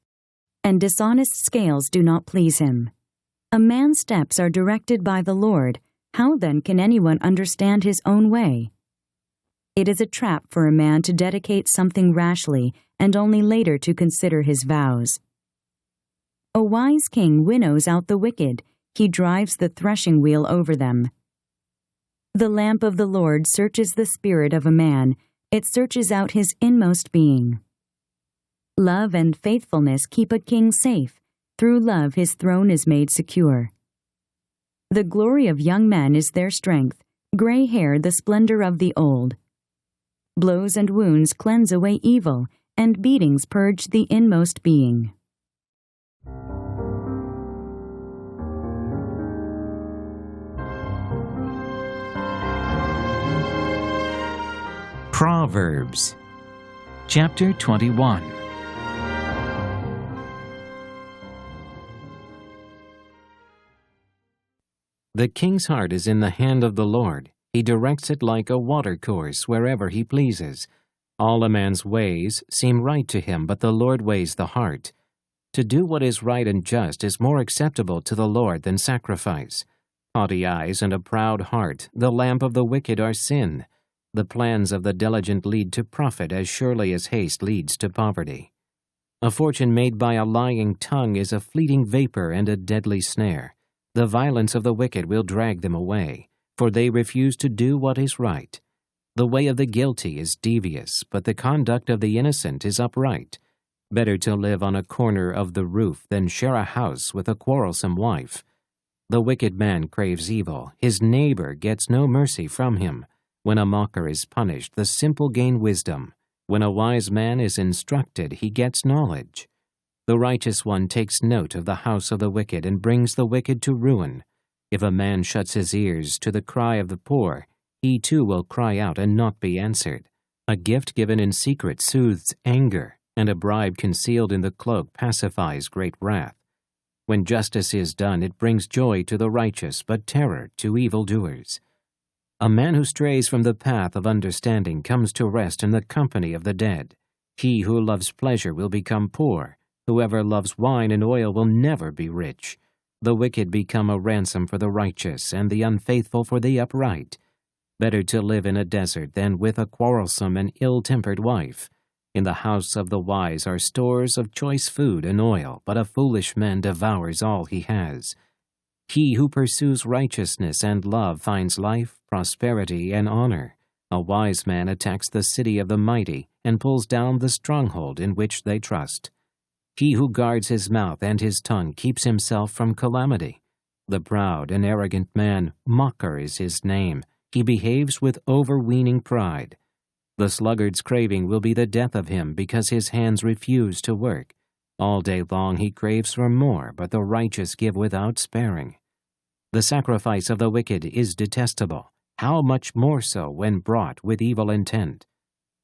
[SPEAKER 2] and dishonest scales do not please Him. A man's steps are directed by the Lord. How then can anyone understand his own way? It is a trap for a man to dedicate something rashly and only later to consider his vows. A wise king winnows out the wicked. He drives the threshing wheel over them. The lamp of the Lord searches the spirit of a man. It searches out his inmost being. Love and faithfulness keep a king safe. Through love his throne is made secure. The glory of young men is their strength, gray hair the splendor of the old. Blows and wounds cleanse away evil, and beatings purge the inmost being.
[SPEAKER 1] Proverbs, chapter 21. The king's heart is in the hand of the Lord. He directs it like a watercourse wherever he pleases. All a man's ways seem right to him, but the Lord weighs the heart. To do what is right and just is more acceptable to the Lord than sacrifice. Haughty eyes and a proud heart, the lamp of the wicked are sin. The plans of the diligent lead to profit as surely as haste leads to poverty. A fortune made by a lying tongue is a fleeting vapor and a deadly snare. The violence of the wicked will drag them away, for they refuse to do what is right. The way of the guilty is devious, but the conduct of the innocent is upright. Better to live on a corner of the roof than share a house with a quarrelsome wife. The wicked man craves evil. His neighbor gets no mercy from him. When a mocker is punished, the simple gain wisdom. When a wise man is instructed, he gets knowledge. The righteous one takes note of the house of the wicked and brings the wicked to ruin. If a man shuts his ears to the cry of the poor, he too will cry out and not be answered. A gift given in secret soothes anger, and a bribe concealed in the cloak pacifies great wrath. When justice is done, it brings joy to the righteous, but terror to evildoers. A man who strays from the path of understanding comes to rest in the company of the dead. He who loves pleasure will become poor. Whoever loves wine and oil will never be rich. The wicked become a ransom for the righteous, and the unfaithful for the upright. Better to live in a desert than with a quarrelsome and ill-tempered wife. In the house of the wise are stores of choice food and oil, but a foolish man devours all he has. He who pursues righteousness and love finds life, prosperity, and honor. A wise man attacks the city of the mighty and pulls down the stronghold in which they trust. He who guards his mouth and his tongue keeps himself from calamity. The proud and arrogant man, mocker is his name. He behaves with overweening pride. The sluggard's craving will be the death of him because his hands refuse to work. All day long he craves for more, but the righteous give without sparing. The sacrifice of the wicked is detestable. How much more so when brought with evil intent?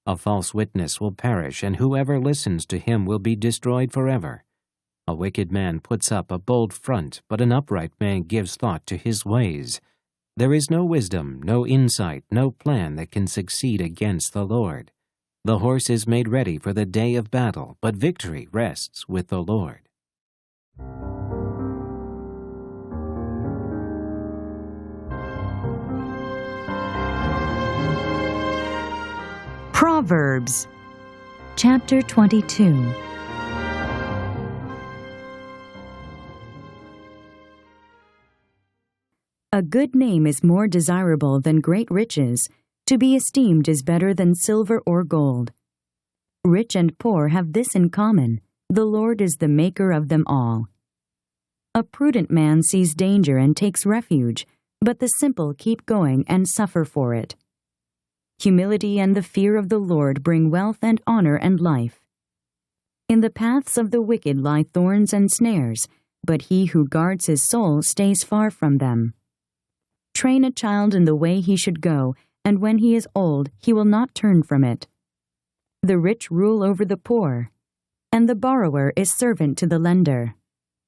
[SPEAKER 1] A false witness will perish, and whoever listens to him will be destroyed forever. A wicked man puts up a bold front, but an upright man gives thought to his ways. There is no wisdom, no insight, no plan that can succeed against the Lord. The horse is made ready for the day of battle, but victory rests with the Lord.
[SPEAKER 2] Proverbs, chapter 22. A good name is more desirable than great riches. To be esteemed is better than silver or gold. Rich and poor have this in common: the Lord is the maker of them all. A prudent man sees danger and takes refuge, but the simple keep going and suffer for it. Humility and the fear of the Lord bring wealth and honor and life. In the paths of the wicked lie thorns and snares, but he who guards his soul stays far from them. Train a child in the way he should go, and when he is old, he will not turn from it. The rich rule over the poor, and the borrower is servant to the lender.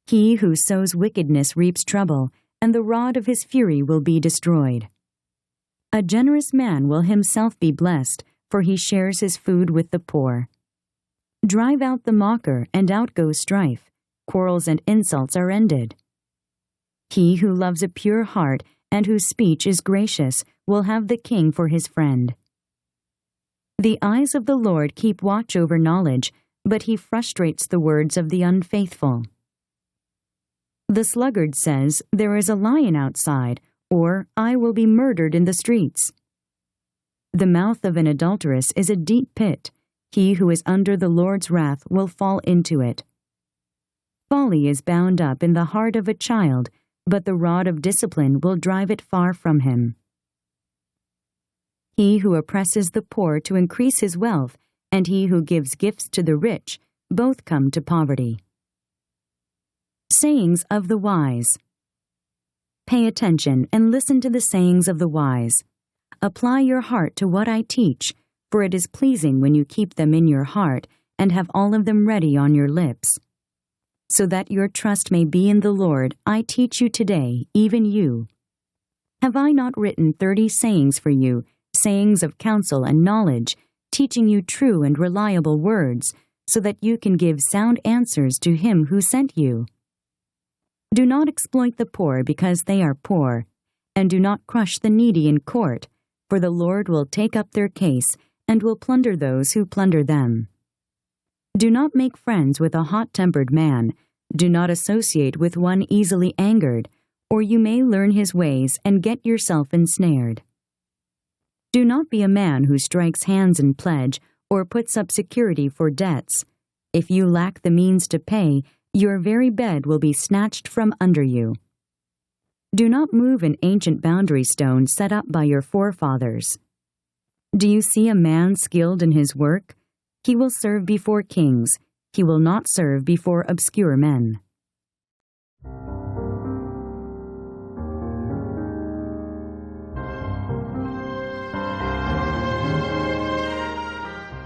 [SPEAKER 2] He who sows wickedness reaps trouble, and the rod of his fury will be destroyed. A generous man will himself be blessed, for he shares his food with the poor. Drive out the mocker, and out goes strife. Quarrels and insults are ended. He who loves a pure heart and whose speech is gracious will have the king for his friend. The eyes of the Lord keep watch over knowledge, but he frustrates the words of the unfaithful. The sluggard says, "There is a lion outside," or "I will be murdered in the streets." The mouth of an adulteress is a deep pit. He who is under the Lord's wrath will fall into it. Folly is bound up in the heart of a child, but the rod of discipline will drive it far from him. He who oppresses the poor to increase his wealth, and he who gives gifts to the rich, both come to poverty. Sayings of the wise. Pay attention and listen to the sayings of the wise. Apply your heart to what I teach, for it is pleasing when you keep them in your heart and have all of them ready on your lips. So that your trust may be in the Lord, I teach you today, even you. Have I not written 30 sayings for you, sayings of counsel and knowledge, teaching you true and reliable words, so that you can give sound answers to him who sent you? Do not exploit the poor because they are poor, and do not crush the needy in court, for the Lord will take up their case and will plunder those who plunder them. Do not make friends with a hot-tempered man. Do not associate with one easily angered, or you may learn his ways and get yourself ensnared. Do not be a man who strikes hands in pledge or puts up security for debts. If you lack the means to pay, your very bed will be snatched from under you. Do not move an ancient boundary stone set up by your forefathers. Do you see a man skilled in his work? He will serve before kings. He will not serve before obscure men.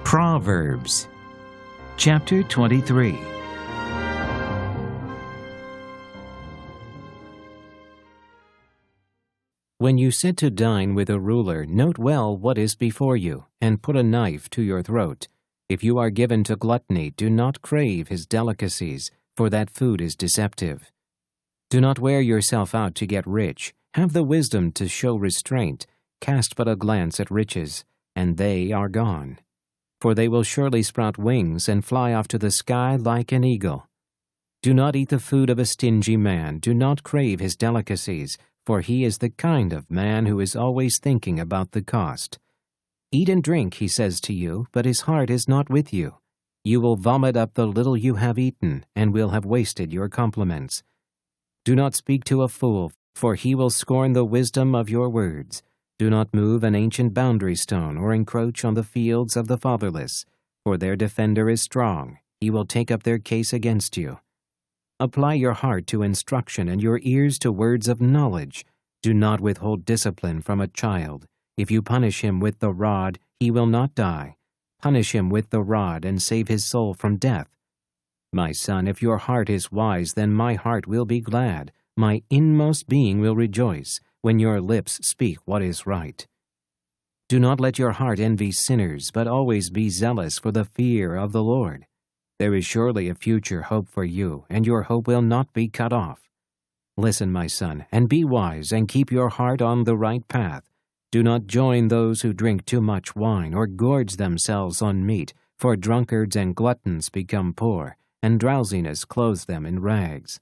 [SPEAKER 1] Proverbs, chapter 23. When you sit to dine with a ruler, note well what is before you, and put a knife to your throat. If you are given to gluttony, do not crave his delicacies, for that food is deceptive. Do not wear yourself out to get rich. Have the wisdom to show restraint. Cast but a glance at riches, and they are gone. For they will surely sprout wings and fly off to the sky like an eagle. Do not eat the food of a stingy man. Do not crave his delicacies, for he is the kind of man who is always thinking about the cost. Eat and drink, he says to you, but his heart is not with you. You will vomit up the little you have eaten, and will have wasted your compliments. Do not speak to a fool, for he will scorn the wisdom of your words. Do not move an ancient boundary stone or encroach on the fields of the fatherless, for their defender is strong. He will take up their case against you. Apply your heart to instruction and your ears to words of knowledge. Do not withhold discipline from a child. If you punish him with the rod, he will not die. Punish him with the rod and save his soul from death. My son, if your heart is wise, then my heart will be glad. My inmost being will rejoice when your lips speak what is right. Do not let your heart envy sinners, but always be zealous for the fear of the Lord. There is surely a future hope for you, and your hope will not be cut off. Listen, my son, and be wise, and keep your heart on the right path. Do not join those who drink too much wine or gorge themselves on meat, for drunkards and gluttons become poor, and drowsiness clothes them in rags.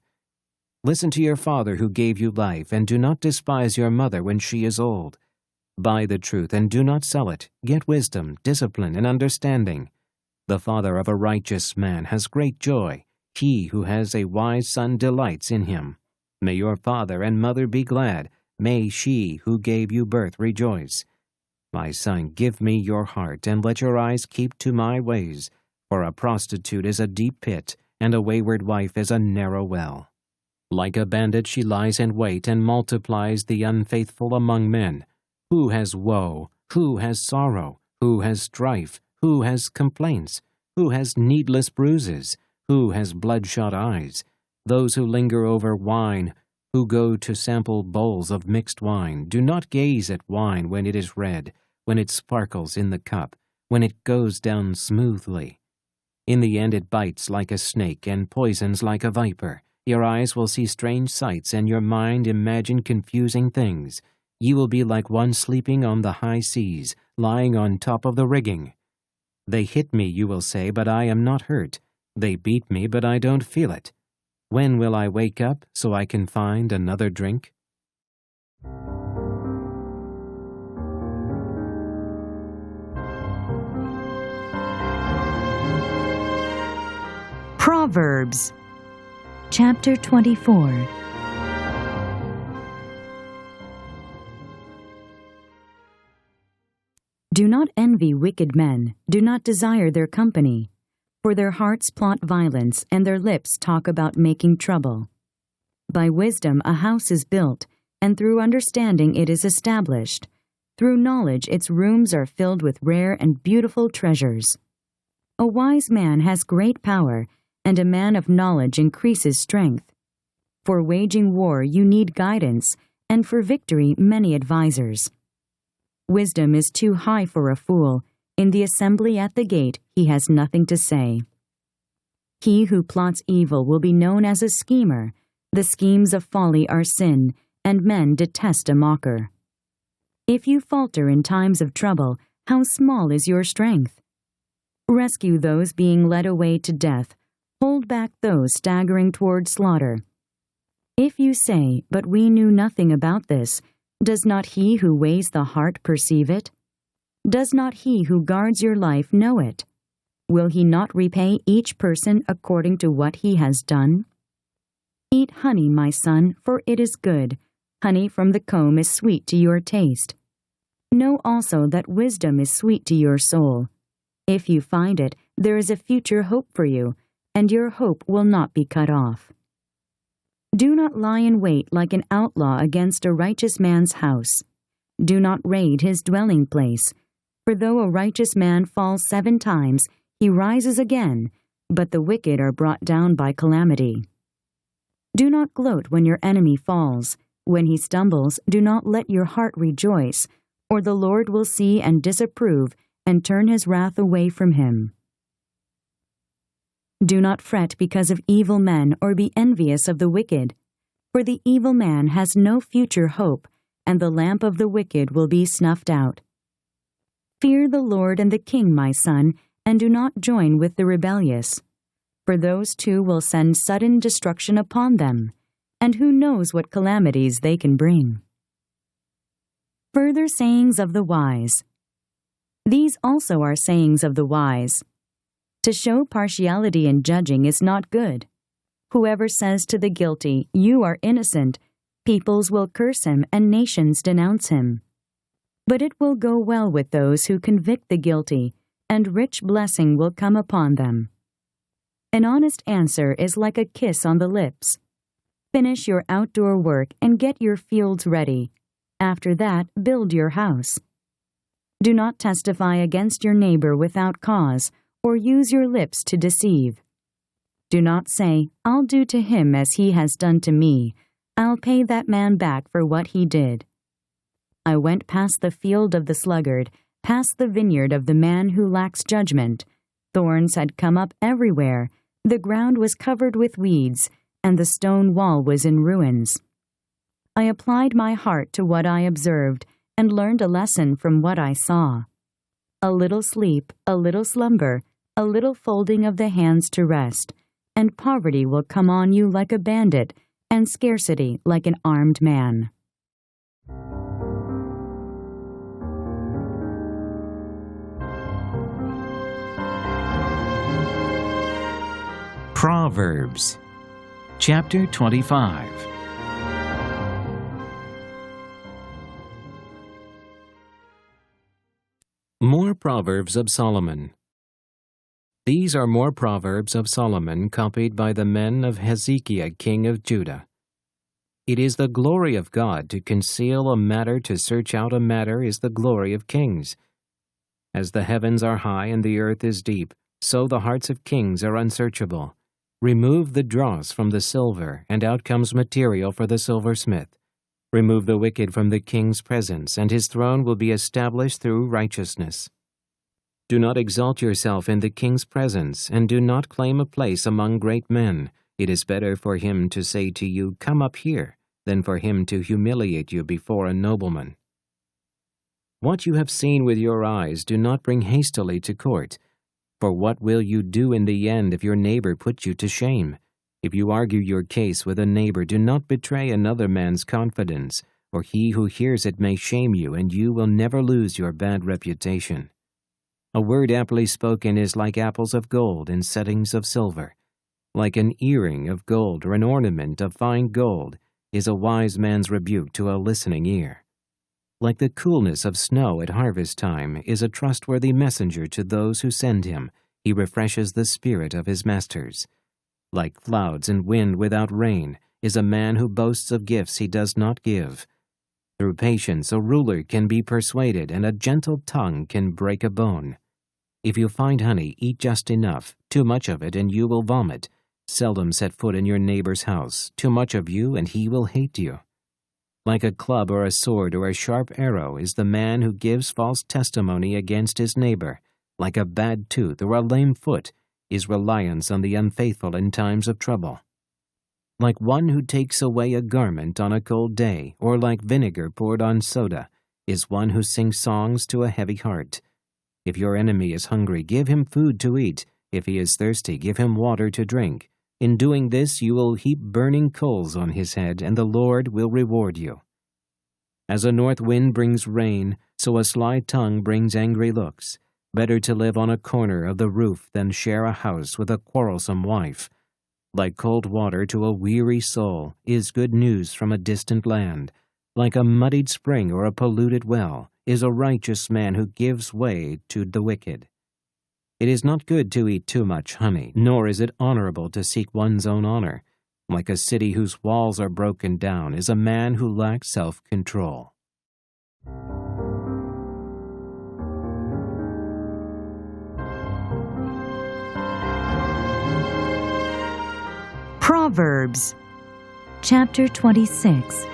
[SPEAKER 1] Listen to your father who gave you life, and do not despise your mother when she is old. Buy the truth and do not sell it. Get wisdom, discipline, and understanding. The father of a righteous man has great joy. He who has a wise son delights in him. May your father and mother be glad. May she who gave you birth rejoice. My son, give me your heart, and let your eyes keep to my ways. For a prostitute is a deep pit, and a wayward wife is a narrow well. Like a bandit she lies in wait and multiplies the unfaithful among men. Who has woe? Who has sorrow? Who has strife? Who has complaints? Who has needless bruises? Who has bloodshot eyes? Those who linger over wine, who go to sample bowls of mixed wine. Do not gaze at wine when it is red, when it sparkles in the cup, when it goes down smoothly. In the end it bites like a snake and poisons like a viper. Your eyes will see strange sights, and your mind imagine confusing things. You will be like one sleeping on the high seas, lying on top of the rigging. They hit me, you will say, but I am not hurt. They beat me, but I don't feel it. When will I wake up so I can find another drink?
[SPEAKER 2] Proverbs, chapter 24. Do not envy wicked men, do not desire their company, for their hearts plot violence, and their lips talk about making trouble. By wisdom a house is built, and through understanding it is established. Through knowledge its rooms are filled with rare and beautiful treasures. A wise man has great power, and a man of knowledge increases strength. For waging war you need guidance, and for victory many advisers. Wisdom is too high for a fool. In the assembly at the gate he has nothing to say. He who plots evil will be known as a schemer. The schemes of folly are sin, and men detest a mocker. If you falter in times of trouble, how small is your strength? Rescue those being led away to death. Hold back those staggering toward slaughter. If you say, "But we knew nothing about this," does not he who weighs the heart perceive it? Does not he who guards your life know it? Will he not repay each person according to what he has done? Eat honey, my son, for it is good. Honey from the comb is sweet to your taste. Know also that wisdom is sweet to your soul. If you find it, there is a future hope for you, and your hope will not be cut off. Do not lie in wait like an outlaw against a righteous man's house. Do not raid his dwelling place. For though a righteous man falls 7 times, he rises again, but the wicked are brought down by calamity. Do not gloat when your enemy falls. When he stumbles, do not let your heart rejoice, or the Lord will see and disapprove and turn his wrath away from him. Do not fret because of evil men or be envious of the wicked, for the evil man has no future hope, and the lamp of the wicked will be snuffed out. Fear the Lord and the King, my son, and do not join with the rebellious, for those two will send sudden destruction upon them, and who knows what calamities they can bring. Further sayings of the wise. These also are sayings of the wise. To show partiality in judging is not good. Whoever says to the guilty, "You are innocent," peoples will curse him and nations denounce him. But it will go well with those who convict the guilty, and rich blessing will come upon them. An honest answer is like a kiss on the lips. Finish your outdoor work and get your fields ready. After that, build your house. Do not testify against your neighbor without cause, or use your lips to deceive. Do not say, "I'll do to him as he has done to me. I'll pay that man back for what he did." I went past the field of the sluggard, past the vineyard of the man who lacks judgment. Thorns had come up everywhere. The ground was covered with weeds, and the stone wall was in ruins. I applied my heart to what I observed, and learned a lesson from what I saw. A little sleep, a little slumber, a little folding of the hands to rest, and poverty will come on you like a bandit, and scarcity like an armed man.
[SPEAKER 1] Proverbs, chapter 25. More Proverbs of Solomon. These are more Proverbs of Solomon copied by the men of Hezekiah king of Judah. It is the glory of God to conceal a matter, to search out a matter is the glory of kings. As the heavens are high and the earth is deep, so the hearts of kings are unsearchable. Remove the dross from the silver, and out comes material for the silversmith. Remove the wicked from the king's presence, and his throne will be established through righteousness. Do not exalt yourself in the king's presence, and do not claim a place among great men. It is better for him to say to you, "Come up here," than for him to humiliate you before a nobleman. What you have seen with your eyes do not bring hastily to court. For what will you do in the end if your neighbor puts you to shame? If you argue your case with a neighbor, do not betray another man's confidence, or he who hears it may shame you, and you will never lose your bad reputation. A word aptly spoken is like apples of gold in settings of silver. Like an earring of gold or an ornament of fine gold is a wise man's rebuke to a listening ear. Like the coolness of snow at harvest time is a trustworthy messenger to those who send him. He refreshes the spirit of his masters. Like clouds and wind without rain is a man who boasts of gifts he does not give. Through patience a ruler can be persuaded, and a gentle tongue can break a bone. If you find honey, eat just enough. Too much of it and you will vomit. Seldom set foot in your neighbor's house. Too much of you and he will hate you. Like a club or a sword or a sharp arrow is the man who gives false testimony against his neighbor. Like a bad tooth or a lame foot is reliance on the unfaithful in times of trouble. Like one who takes away a garment on a cold day, or like vinegar poured on soda, is one who sings songs to a heavy heart. If your enemy is hungry, give him food to eat. If he is thirsty, give him water to drink. In doing this, you will heap burning coals on his head, and the Lord will reward you. As a north wind brings rain, so a sly tongue brings angry looks. Better to live on a corner of the roof than share a house with a quarrelsome wife. Like cold water to a weary soul is good news from a distant land. Like a muddied spring or a polluted well is a righteous man who gives way to the wicked. It is not good to eat too much honey, nor is it honorable to seek one's own honor. Like a city whose walls are broken down is a man who lacks self-control.
[SPEAKER 2] Proverbs, chapter 26.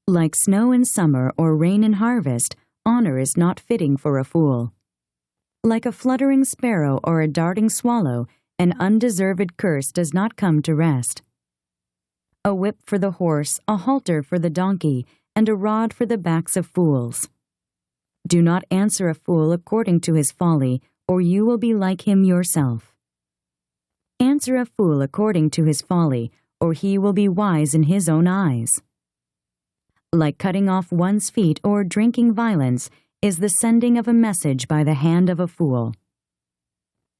[SPEAKER 2] Like snow in summer or rain in harvest, honor is not fitting for a fool. Like a fluttering sparrow or a darting swallow, an undeserved curse does not come to rest. A whip for the horse, a halter for the donkey, and a rod for the backs of fools. Do not answer a fool according to his folly, or you will be like him yourself. Answer a fool according to his folly, or he will be wise in his own eyes. Like cutting off one's feet or drinking violence is the sending of a message by the hand of a fool.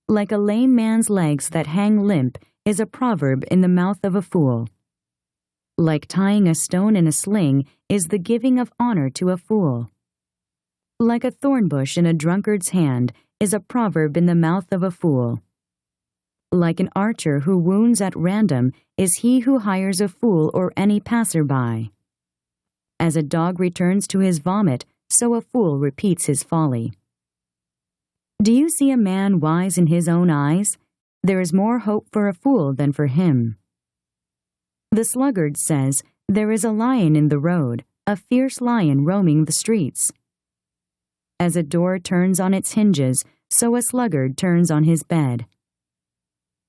[SPEAKER 2] Like a lame man's legs that hang limp is a proverb in the mouth of a fool. Like tying a stone in a sling is the giving of honor to a fool. Like a thorn bush in a drunkard's hand is a proverb in the mouth of a fool. Like an archer who wounds at random is he who hires a fool or any passerby. As a dog returns to his vomit, so a fool repeats his folly. Do you see a man wise in his own eyes? There is more hope for a fool than for him. The sluggard says, "There is a lion in the road, a fierce lion roaming the streets." As a door turns on its hinges, so a sluggard turns on his bed.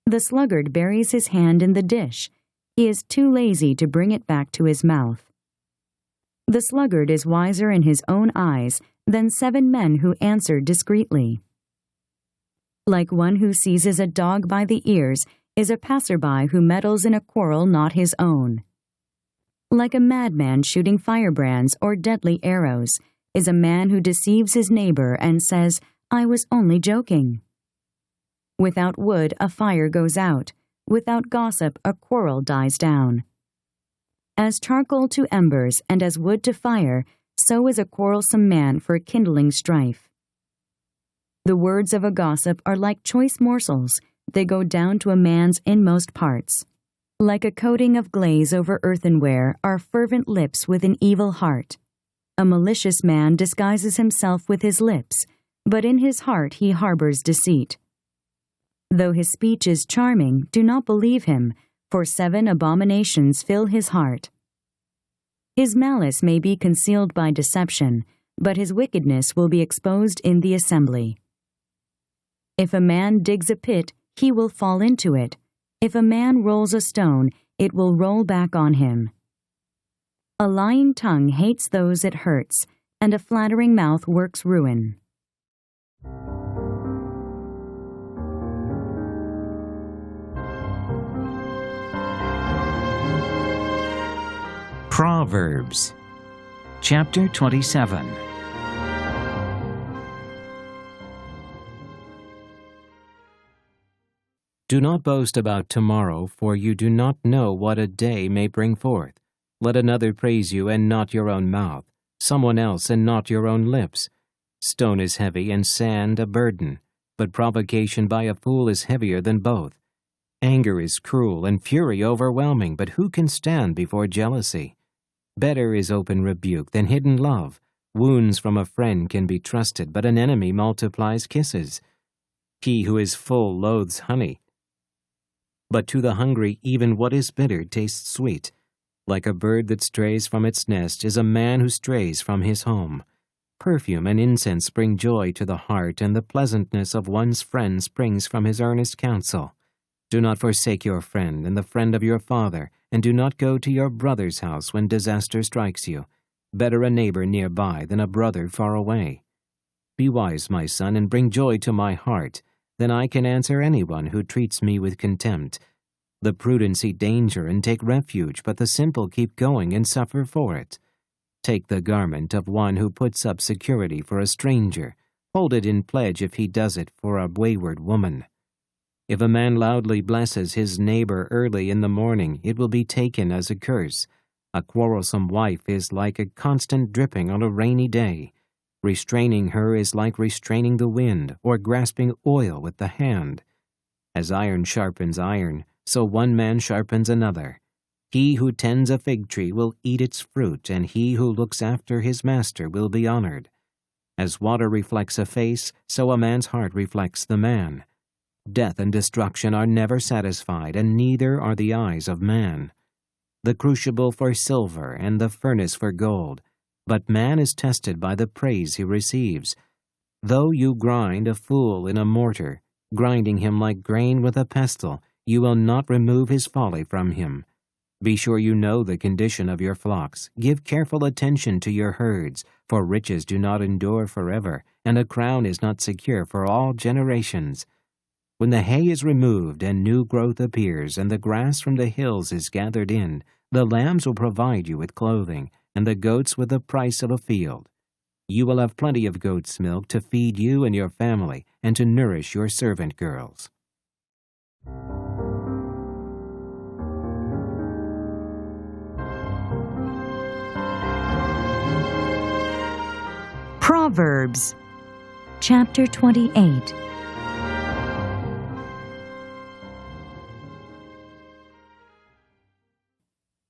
[SPEAKER 2] The sluggard buries his hand in the dish. He is too lazy to bring it back to his mouth. The sluggard is wiser in his own eyes than 7 men who answer discreetly. Like one who seizes a dog by the ears is a passerby who meddles in a quarrel not his own. Like a madman shooting firebrands or deadly arrows is a man who deceives his neighbor and says, "I was only joking." Without wood a fire goes out. Without gossip a quarrel dies down. As charcoal to embers and as wood to fire, so is a quarrelsome man for kindling strife. The words of a gossip are like choice morsels. They go down to a man's inmost parts. Like a coating of glaze over earthenware are fervent lips with an evil heart. A malicious man disguises himself with his lips, but in his heart he harbors deceit. Though his speech is charming, do not believe him, for 7 abominations fill his heart. His malice may be concealed by deception, but his wickedness will be exposed in the assembly. If a man digs a pit, he will fall into it. If a man rolls a stone, it will roll back on him. A lying tongue hates those it hurts, and a flattering mouth works ruin.
[SPEAKER 1] Proverbs, chapter 27. Do not boast about tomorrow, for you do not know what a day may bring forth. Let another praise you and not your own mouth, someone else and not your own lips. Stone is heavy and sand a burden, but provocation by a fool is heavier than both. Anger is cruel and fury overwhelming, but who can stand before jealousy? Better is open rebuke than hidden love. Wounds from a friend can be trusted, but an enemy multiplies kisses. He who is full loathes honey, but to the hungry even what is bitter tastes sweet. Like a bird that strays from its nest is a man who strays from his home. Perfume and incense bring joy to the heart, and the pleasantness of one's friend springs from his earnest counsel. Do not forsake your friend and the friend of your father, and do not go to your brother's house when disaster strikes you. Better a neighbor nearby than a brother far away. Be wise, my son, and bring joy to my heart. Then I can answer anyone who treats me with contempt. The prudent see danger and take refuge, but the simple keep going and suffer for it. Take the garment of one who puts up security for a stranger. Hold it in pledge if he does it for a wayward woman. If a man loudly blesses his neighbor early in the morning, it will be taken as a curse. A quarrelsome wife is like a constant dripping on a rainy day. Restraining her is like restraining the wind, or grasping oil with the hand. As iron sharpens iron, so one man sharpens another. He who tends a fig tree will eat its fruit, and he who looks after his master will be honored. As water reflects a face, so a man's heart reflects the man. Death and destruction are never satisfied, and neither are the eyes of man. The crucible for silver and the furnace for gold, but man is tested by the praise he receives. Though you grind a fool in a mortar, grinding him like grain with a pestle, you will not remove his folly from him. Be sure you know the condition of your flocks. Give careful attention to your herds, for riches do not endure forever, and a crown is not secure for all generations. When the hay is removed and new growth appears, and the grass from the hills is gathered in, the lambs will provide you with clothing, and the goats with the price of a field. You will have plenty of goat's milk to feed you and your family, and to nourish your servant girls.
[SPEAKER 2] Proverbs, chapter 28.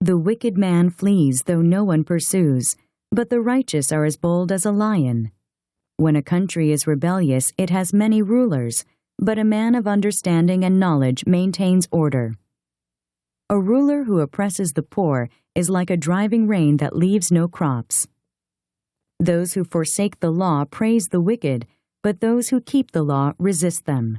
[SPEAKER 2] The wicked man flees though no one pursues, but the righteous are as bold as a lion. When a country is rebellious, it has many rulers, but a man of understanding and knowledge maintains order. A ruler who oppresses the poor is like a driving rain that leaves no crops. Those who forsake the law praise the wicked, but those who keep the law resist them.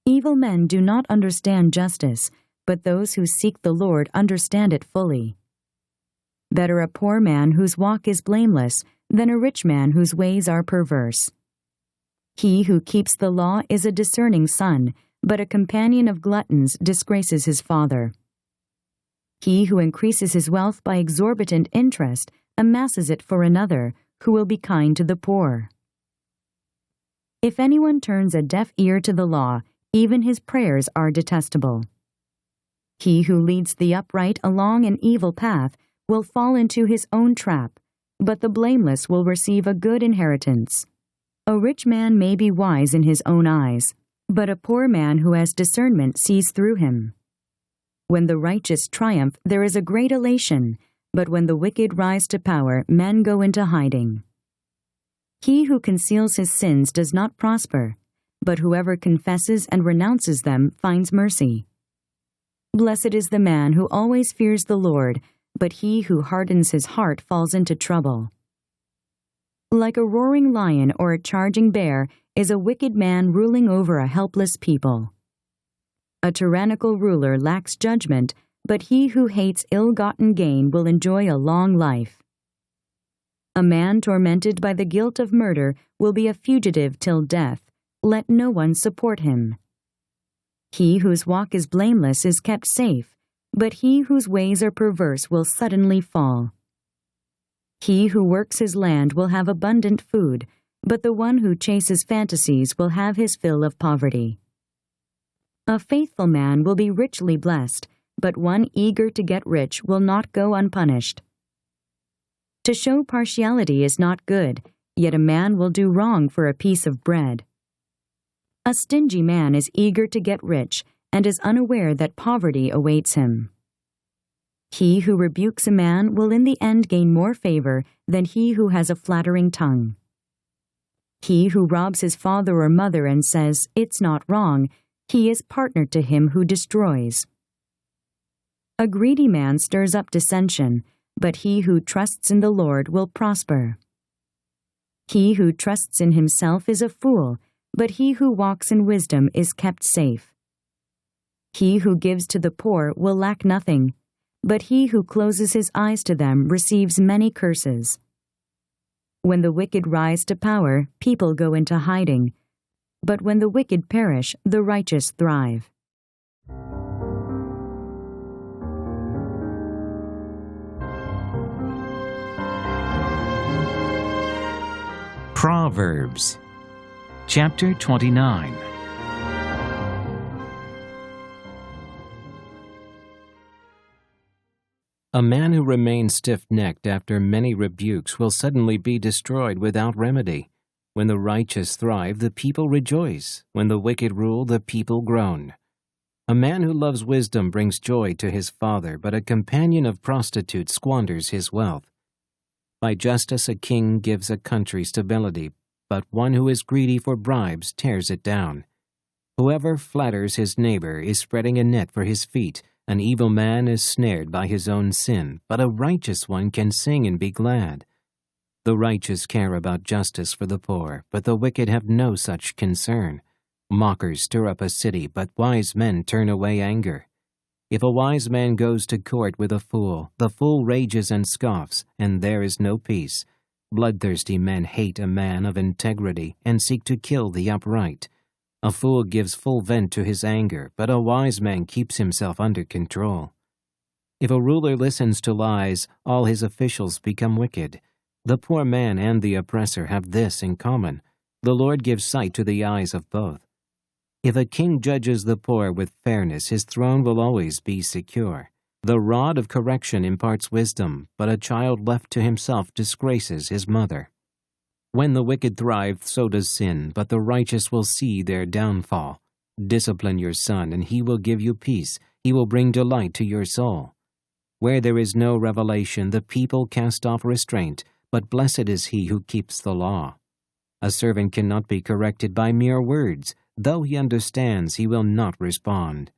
[SPEAKER 2] Evil men do not understand justice, but those who seek the Lord understand it fully. Better a poor man whose walk is blameless than a rich man whose ways are perverse. He who keeps the law is a discerning son, but a companion of gluttons disgraces his father. He who increases his wealth by exorbitant interest amasses it for another, who will be kind to the poor. If anyone turns a deaf ear to the law, even his prayers are detestable. He who leads the upright along an evil path will fall into his own trap, but the blameless will receive a good inheritance. A rich man may be wise in his own eyes, but a poor man who has discernment sees through him. When the righteous triumph, there is a great elation, but when the wicked rise to power, men go into hiding. He who conceals his sins does not prosper, but whoever confesses and renounces them finds mercy. Blessed is the man who always fears the Lord, but he who hardens his heart falls into trouble. Like a roaring lion or a charging bear is a wicked man ruling over a helpless people. A tyrannical ruler lacks judgment, but he who hates ill-gotten gain will enjoy a long life. A man tormented by the guilt of murder will be a fugitive till death. Let no one support him. He whose walk is blameless is kept safe, but he whose ways are perverse will suddenly fall. He who works his land will have abundant food, but the one who chases fantasies will have his fill of poverty. A faithful man will be richly blessed, but one eager to get rich will not go unpunished. To show partiality is not good, yet a man will do wrong for a piece of bread. A stingy man is eager to get rich and is unaware that poverty awaits him. He who rebukes a man will in the end gain more favor than he who has a flattering tongue. He who robs his father or mother and says, "It's not wrong," he is partner to him who destroys. A greedy man stirs up dissension, but he who trusts in the Lord will prosper. He who trusts in himself is a fool, but he who walks in wisdom is kept safe. He who gives to the poor will lack nothing, but he who closes his eyes to them receives many curses. When the wicked rise to power, people go into hiding, but when the wicked perish, the righteous thrive.
[SPEAKER 1] Proverbs Chapter 29. A man who remains stiff-necked after many rebukes will suddenly be destroyed without remedy. When the righteous thrive, the people rejoice. When the wicked rule, the people groan. A man who loves wisdom brings joy to his father, but a companion of prostitutes squanders his wealth. By justice a king gives a country stability, but one who is greedy for bribes tears it down. Whoever flatters his neighbor is spreading a net for his feet. An evil man is snared by his own sin, but a righteous one can sing and be glad. The righteous care about justice for the poor, but the wicked have no such concern. Mockers stir up a city, but wise men turn away anger. If a wise man goes to court with a fool, the fool rages and scoffs, and there is no peace. Bloodthirsty men hate a man of integrity and seek to kill the upright. A fool gives full vent to his anger, but a wise man keeps himself under control. If a ruler listens to lies, all his officials become wicked. The poor man and the oppressor have this in common: the Lord gives sight to the eyes of both. If a king judges the poor with fairness, his throne will always be secure. The rod of correction imparts wisdom, but a child left to himself disgraces his mother. When the wicked thrive, so does sin, but the righteous will see their downfall. Discipline your son, and he will give you peace. He will bring delight to your soul. Where there is no revelation, the people cast off restraint, but blessed is he who keeps the law. A servant cannot be corrected by mere words. Though he understands, he will not respond.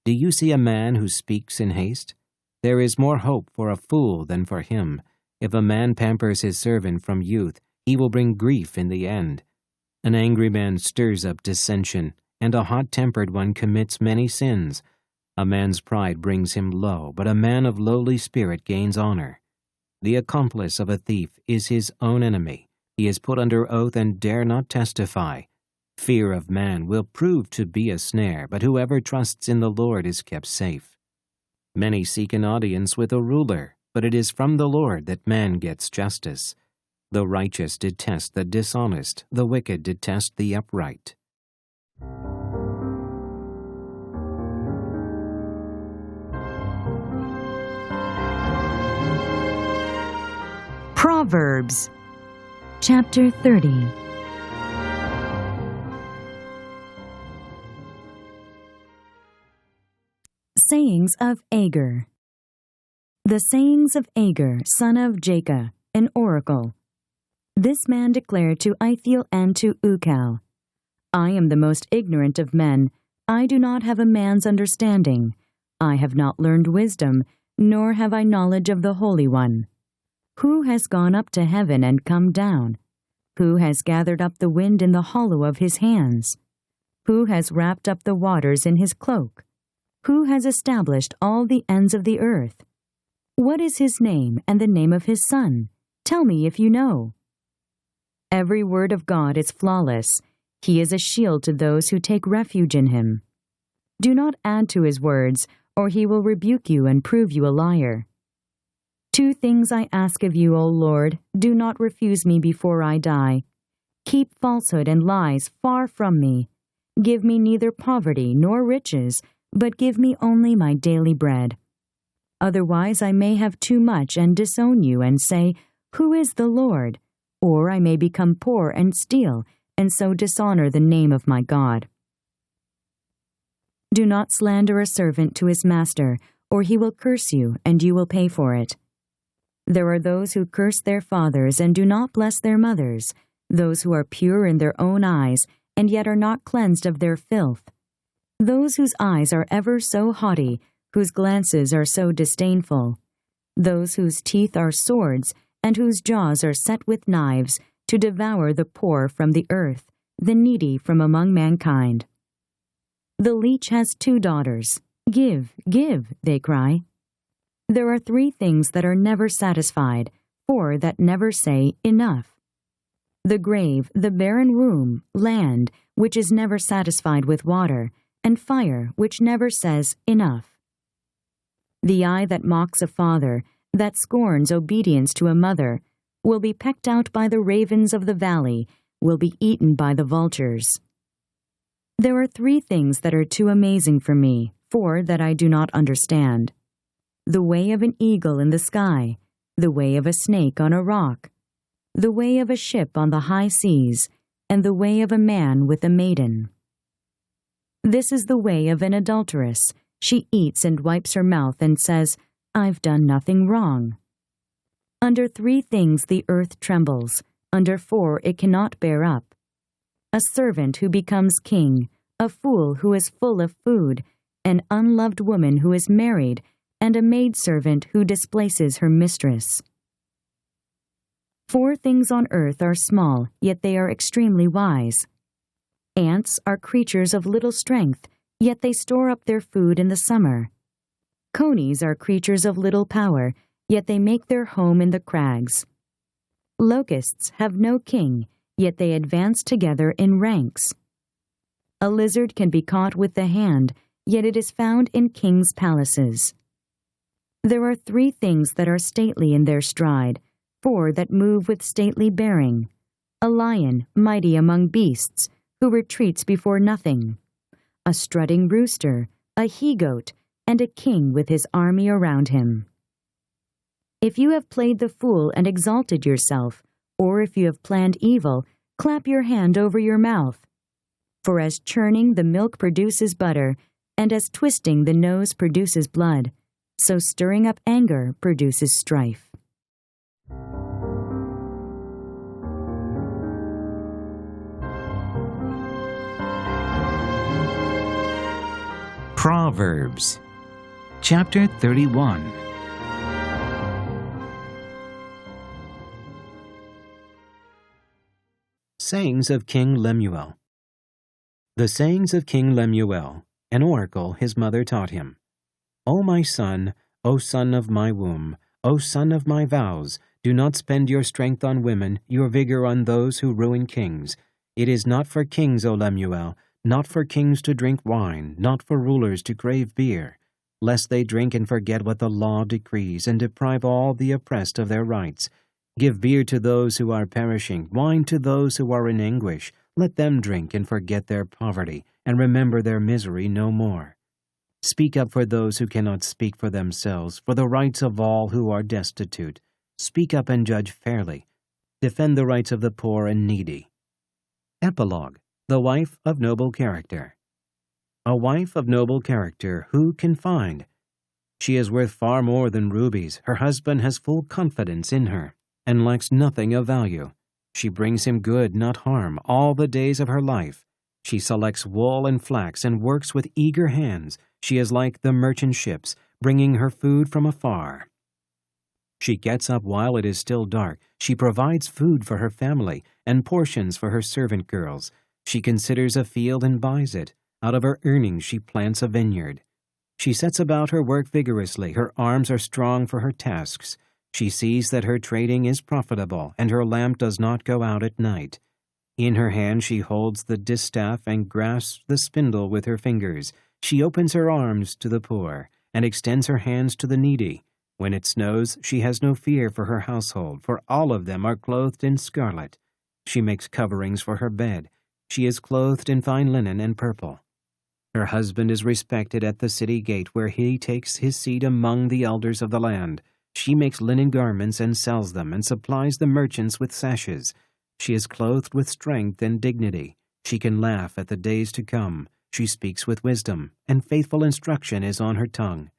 [SPEAKER 1] Do you see a man who speaks in haste? There is more hope for a fool than for him. If a man pampers his servant from youth, he will bring grief in the end. An angry man stirs up dissension, and a hot-tempered one commits many sins. A man's pride brings him low, but a man of lowly spirit gains honor. The accomplice of a thief is his own enemy, He is put under oath and dare not testify. Fear of man will prove to be a snare, but whoever trusts in the Lord is kept safe. Many seek an audience with a ruler, but it is from the Lord that man gets justice. The righteous detest the dishonest, the wicked detest the upright.
[SPEAKER 2] Proverbs chapter 30. Sayings of Agur. The sayings of Agur, son of Jacob, an oracle. This man declared to Ithiel and to Ukal, I am the most ignorant of men. I do not have a man's understanding. I have not learned wisdom, nor have I knowledge of the Holy One. Who has gone up to heaven and come down? Who has gathered up the wind in the hollow of his hands? Who has wrapped up the waters in his cloak? Who has established all the ends of the earth? What is his name and the name of his son? Tell me if you know. Every word of God is flawless. He is a shield to those who take refuge in him. Do not add to his words, or he will rebuke you and prove you a liar. 2 things I ask of you, O Lord, do not refuse me before I die. Keep falsehood and lies far from me. Give me neither poverty nor riches, but give me only my daily bread. Otherwise I may have too much and disown you and say, Who is the Lord? Or I may become poor and steal, and so dishonor the name of my God. Do not slander a servant to his master, or he will curse you, and you will pay for it. There are those who curse their fathers and do not bless their mothers, those who are pure in their own eyes, and yet are not cleansed of their filth. Those whose eyes are ever so haughty, whose glances are so disdainful. Those whose teeth are swords, and whose jaws are set with knives, to devour the poor from the earth, the needy from among mankind. The leech has 2 daughters. Give, give, they cry. There are 3 things that are never satisfied, 4 that never say, enough. The grave, the barren womb, land, which is never satisfied with water, and fire, which never says, enough. The eye that mocks a father, that scorns obedience to a mother, will be pecked out by the ravens of the valley, will be eaten by the vultures. There are 3 things that are too amazing for me, 4 that I do not understand. The way of an eagle in the sky, the way of a snake on a rock, the way of a ship on the high seas, and the way of a man with a maiden. This is the way of an adulteress. She eats and wipes her mouth and says, I've done nothing wrong. Under 3 things the earth trembles, under 4 it cannot bear up. A servant who becomes king, a fool who is full of food, an unloved woman who is married, and a maidservant who displaces her mistress. 4 things on earth are small, yet they are extremely wise. Ants are creatures of little strength, yet they store up their food in the summer. Conies are creatures of little power, yet they make their home in the crags. Locusts have no king, yet they advance together in ranks. A lizard can be caught with the hand, yet it is found in kings' palaces. There are 3 things that are stately in their stride, 4 that move with stately bearing. A lion, mighty among beasts, who retreats before nothing. A strutting rooster, a he-goat, and a king with his army around him. If you have played the fool and exalted yourself, or if you have planned evil, clap your hand over your mouth. For as churning the milk produces butter, and as twisting the nose produces blood, so stirring up anger produces strife.
[SPEAKER 1] Proverbs chapter 31. Sayings of King Lemuel. The sayings of King Lemuel, an oracle his mother taught him. O my son, O son of my womb, O son of my vows, do not spend your strength on women, your vigor on those who ruin kings. It is not for kings, O Lemuel, not for kings to drink wine, not for rulers to crave beer, lest they drink and forget what the law decrees, and deprive all the oppressed of their rights. Give beer to those who are perishing, wine to those who are in anguish. Let them drink and forget their poverty, and remember their misery no more. Speak up for those who cannot speak for themselves, for the rights of all who are destitute. Speak up and judge fairly. Defend the rights of the poor and needy. Epilogue: The wife of noble character. A wife of noble character who can find? She is worth far more than rubies. Her husband has full confidence in her, and lacks nothing of value. She brings him good, not harm, all the days of her life. She selects wool and flax and works with eager hands. She is like the merchant ships, bringing her food from afar. She gets up while it is still dark. She provides food for her family and portions for her servant girls. She considers a field and buys it. Out of her earnings she plants a vineyard. She sets about her work vigorously. Her arms are strong for her tasks. She sees that her trading is profitable, and her lamp does not go out at night. In her hand she holds the distaff and grasps the spindle with her fingers. She opens her arms to the poor, and extends her hands to the needy. When it snows, she has no fear for her household, for all of them are clothed in scarlet. She makes coverings for her bed. She is clothed in fine linen and purple. Her husband is respected at the city gate, where he takes his seat among the elders of the land. She makes linen garments and sells them, and supplies the merchants with sashes. She is clothed with strength and dignity. She can laugh at the days to come. She speaks with wisdom, and faithful instruction is on her tongue.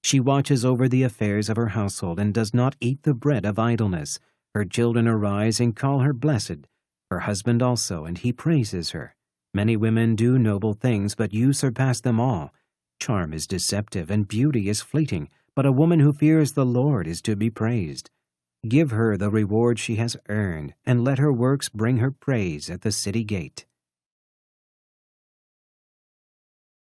[SPEAKER 1] She watches over the affairs of her household, and does not eat the bread of idleness. Her children arise and call her blessed. Her husband also, and he praises her. Many women do noble things, but you surpass them all. Charm is deceptive, and beauty is fleeting, but a woman who fears the Lord is to be praised. Give her the reward she has earned, and let her works bring her praise at the city gate.